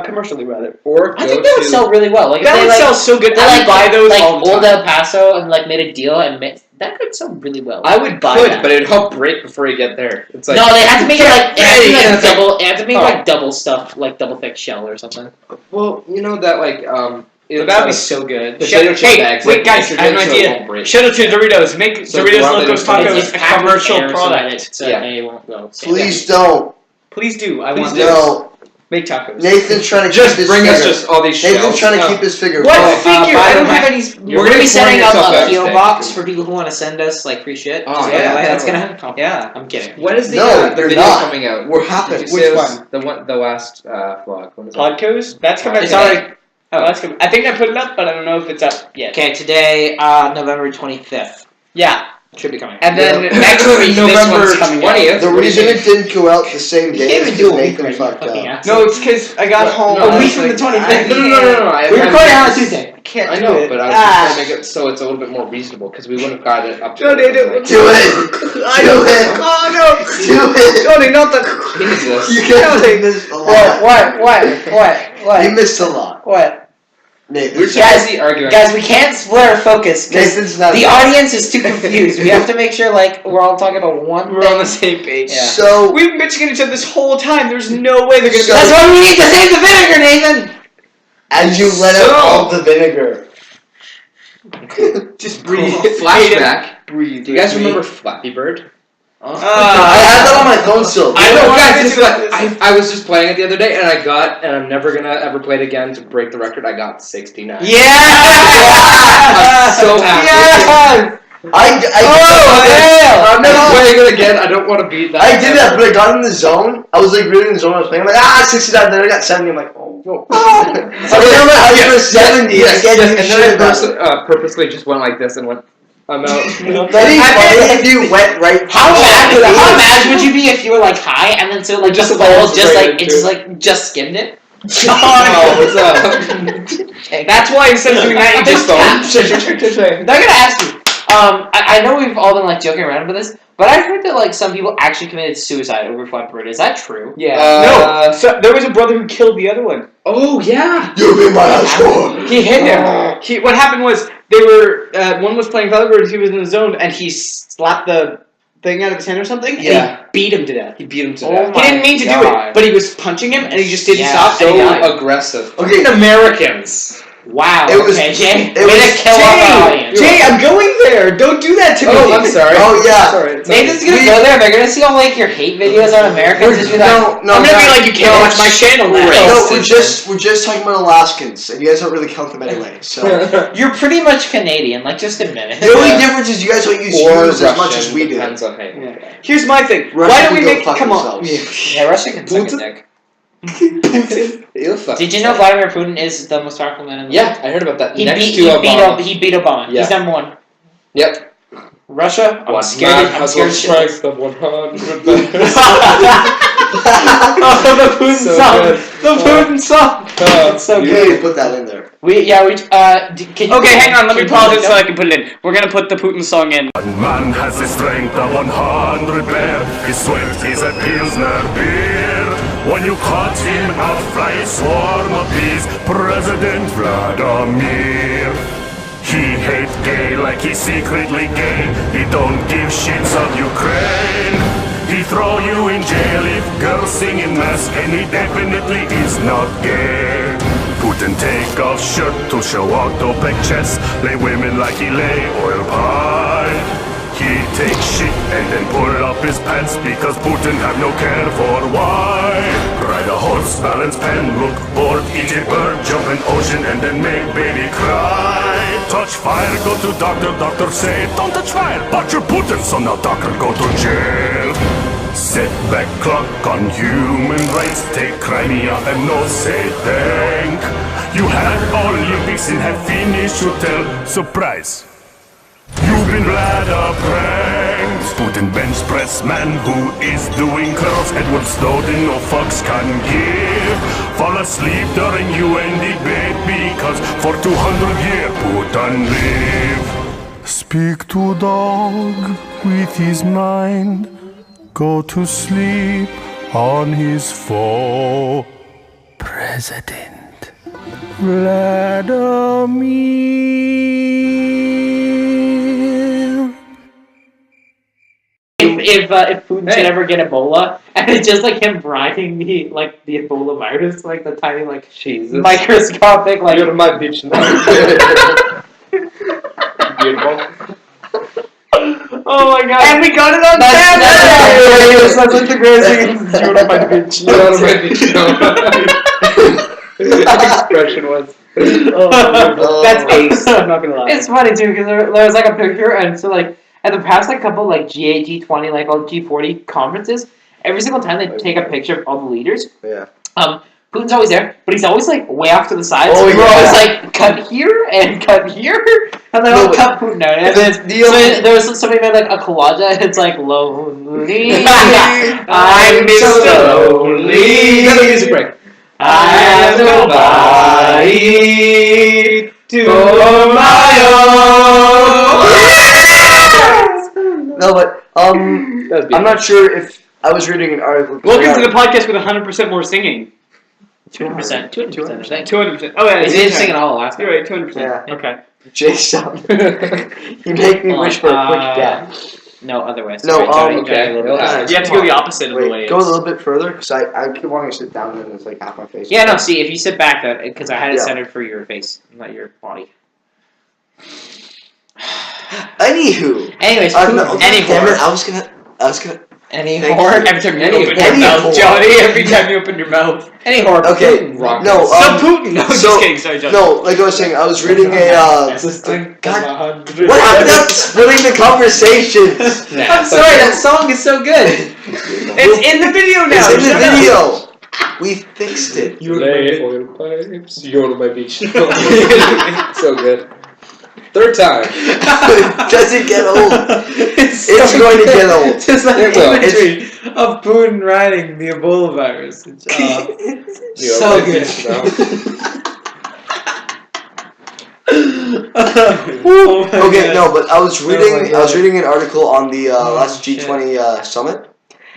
commercially rather. Or I go think that would to sell really well. Like if That they would like, sell so good. they I would buy those like all the Old time. El Paso and like made a deal and that could sell really well. I would buy could, that. but it'd help break before you get there. It's like no, they have to make it like Yeah, it's like- double. They have to make Oh. like double stuff, like double thick shell or something. well, you know that like So that would be so good. The Shout- potato chip hey, bags, wait, like, guys, if I have you're an doing so, it idea. won't break. Shout out to Doritos. Make So Doritos rather Locos than- Tacos It's a packed with commercial air so that product. it, Yeah. they won't go. Please don't. Please do. I Please want do. this. No. Make tacos. Nathan's trying to Just keep his bring figure. us just all these shells. Nathan's trying to keep his figure. What Well, figure? by I the don't way, have any. We're gonna be setting up yourself a out, PO thank box you. for people who want to send us like free shit. Oh, Is yeah, that the way that's definitely. gonna. Yeah. I'm kidding. When is the, No, the they're video not. coming out? What happened? Did you Which say it was one? The last vlog. When is it? Podcos? That's coming out It's today. already. Oh, that's coming. I think I put it up, but I don't know if it's up yet. Okay, today, November 25th. Yeah. Should be coming. And then Yeah. next week, November this one's coming out. 20th. The reason it didn't go out the same You day can't is even do a because week Nathan right fucked fucking up. ass. No, it's because I got home. No, I a week was from the like, 25th. No. We recorded on a Tuesday. I can't I do know, it. but I was just trying to make it so it's a little bit more reasonable because we wouldn't have got it up to. No, they do. like, Do it. I Do don't. it. Oh no! Do it. Johnny, not the. Jesus. You can't missed a lot. What? You missed a lot. What? Nathan. We're Guys, busy arguing. Guys, we can't split our focus because Nathan's not. the audience is too confused. We have to make sure, like, we're all talking about one We're thing. on the same page. Yeah. So We've been bitching at each other this whole time. There's no way they're gonna. So- That's why we need to save the vinegar, Nathan! and you let out all the vinegar. Just breathe. Flashback. Breathe. Do you guys remember Flappy Bird? I had that on my phone still. I know, wanna guys. bitch It's about like, this. I was just playing it the other day, and I'm never gonna ever play it again to break the record. I got 69. Yeah! I'm so happy. Yes! I'm never No. playing it again. I don't want to beat that. I did that, but I got in the zone. I was like really in the zone. I was playing. I'm like 69. Then I got 70. I'm like, oh no. I remember how you were 70. Yes, Again, yes, you and should then have I purposely just went like this and went. I'm out. That'd be funny if you went right. How Oh, mad would you be if you were, like, high and then so, like, Just the ball falls just, right like, it into just, like, just skimmed it? Oh, what's up? That's why instead of doing that, you just They're gonna ask you. I know we've all been like joking around about this, but I heard that like some people actually committed suicide over Flappy Bird. Is that true? Yeah. Uh, no. So there was a brother who killed the other one. Oh yeah. You be my household. He hit him. What happened was they were one was playing Flappy Bird. He was in the zone and he slapped the thing out of his hand or something. Yeah. And he beat him to death. He beat him to Oh death. my He didn't mean to do God. it, but he was punching him and he just didn't Yeah, stop. So and he died. aggressive. Okay. Fucking Americans. Wow. It was- okay, Jay. it Way was- to kill off our audience. Jay, I'm going there. Don't do that to me. Oh, I'm sorry. Oh, yeah. Sorry. Nathan's gonna go there. They're gonna see all like your hate videos on Americans. Just be like, No, I'm gonna be like, you can't watch my channel now. No, we're just talking about Alaskans, and you guys don't really count them anyway. So you're pretty much Canadian. Like, just admit it. the only difference is you guys don't use U's as much as we do. Depends on how you Yeah. Here's my thing. Russia Why don't we can go make? fuck Come on. themselves. Yeah, Russia can suck a dick. Did you know Vladimir Putin is the most powerful man in the world? Yeah, I heard about that. He Next beat to Obama. He beat Obama. Yeah. He's number one. Yep. Russia, I'm One scared. man I'm has scared. one strength of 100 Oh, the Putin So song. good. The Putin song. It's so You good. need to put that in there. Can you Okay, hang on. Let me can you pause put it so I can put it in. We're gonna put the Putin song in. One man has the strength of 100 bear. His sweat is a Pilsner beer. When you caught him out fly a swarm of bees, President Vladimir. He hate gay like he's secretly gay. He don't give shits on Ukraine. He throw you in jail if girls sing in mass, and he definitely is not gay. Putin take off shirt to show out OPEC chest, lay women like he lay oil pie. He take shit and then pull up his pants because Putin have no care for why. Ride a horse, balance pen, look bored, eat a bird, jump in ocean and then make baby cry. Touch fire, go to doctor, doctor say don't touch fire, but you're Putin, so now doctor go to jail. Set back clock on human rights, take Crimea and no say thank. You had Olympics and have finished hotel, surprise. You've been rather pranked. Putin bench press man who is doing curls. Edward Snowden no fucks can give. Fall asleep during UN debate because for 200 years Putin live. Speak to dog with his mind. Go to sleep on his foe. President Vladimir. If Putin should ever get Ebola, and it's just like him riding the Ebola virus, like the tiny Jesus. microscopic You're on my beach now. Beautiful. Oh my god! And we got it on camera. That's like the greatest thing. You're on my beach. You're on my beach now. That expression was. That's ace. I'm not gonna lie. It's funny too because there was like a picture, and so like at the past couple G8, G20, like all G40 conferences, every single time they take a picture of all the leaders. Yeah. Putin's always there, but he's always like way off to the side. Oh, So we're yeah. always like cut here and cut here, and they all cut Putin out. And then there was somebody made like a collage. And it's like lonely. I'm so lonely. Another music break. I have nobody to hold my own. No, but I'm not sure if I was reading an article. Welcome to the podcast with 100% more singing. 200%. 200%. 200%. Oh, yeah. They didn't sing it all last time. You're right, 200%. Yeah. Okay. Jay, stop. You make me wish for a quick death. No, otherwise. No, okay. You have to go the opposite of the way. Wait, go a little bit further, because I keep wanting to sit down and it's like half my face. Yeah, no, see, if you sit back, because I had it Yeah. centered for your face, not your body. Anywho. Anyways, No, Putin, damn it, I was gonna. any Thank whore, you. Every time you Any open your whore. mouth, Johnny. Every time you open your mouth. any whore. Okay, Putin rockets. no, So Putin. No, just kidding. Sorry, Johnny. No, like I was saying, I was reading a. God, what happened to splitting the conversation? I'm sorry, that song is so good. It's in the video now. It's in the Shut up. video. We fixed it. Lay oil pipes. You're on my beach. So good. Third time. Does it get old? It's going to get old. Just like It will. imagery of Putin riding the Ebola virus. It's, You're so on my good. beach now. Okay, no, but I was reading. my I was God. reading an article on the last shit. G20 summit,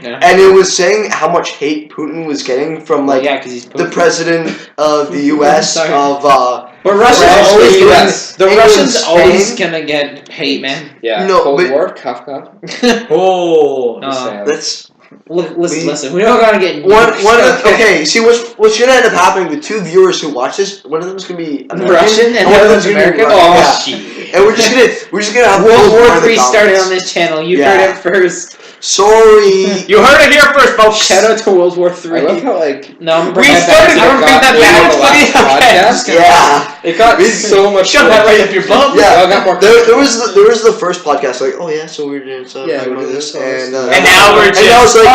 Yeah. and it was saying how much hate Putin was getting from like yeah, because he's the president of the U.S. Sorry. of But Russians France, always England, the England, Russians always Spain. gonna get hate, man. Yeah. No, Cold but- War, Kafka. Oh. Just saying. That's Listen. We're not gonna get okay. See, what's gonna end up happening? The two viewers who watch this, one of them's gonna be Russian and one of them's American. Oh shit! And we're just gonna have World War III started on this channel. You heard it first. Sorry. You heard it here first, folks. Shout out to World War III. I love how like no, we started. I don't bring that back. podcast. Yeah. It got so much. Shove that right up your bum. Yeah. I got more. There was the first podcast like, oh yeah, so we're doing stuff Yeah, like we're doing this, this, and now we're just. and now it's like,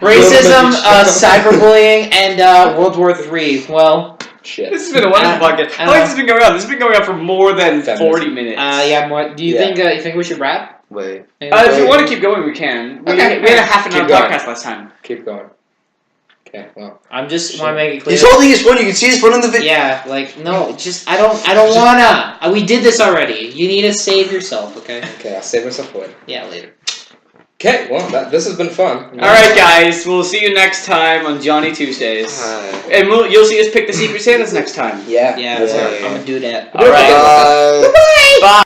racism, cyberbullying, and World War III. Well, shit. This has been a wonderful podcast. How long has this been going on? This has been going on for more than 40 minutes. yeah. More. Do you think we should wrap? Wait. If you want to keep going, we can. We had a half an hour podcast last time. Keep going. Okay, well. I'm just want to make it clear. He's holding his phone. You can see his phone in the video. Yeah, like no, just I don't wanna. We did this already. You need to save yourself, okay? Okay, I'll save myself for later. Yeah, later. Okay, well, this has been fun. Alright, guys, we'll see you next time on Johnny Tuesdays. And you'll see us pick the Secret Santas next time. Yeah. Yeah, I'm gonna do that. Bye. Bye.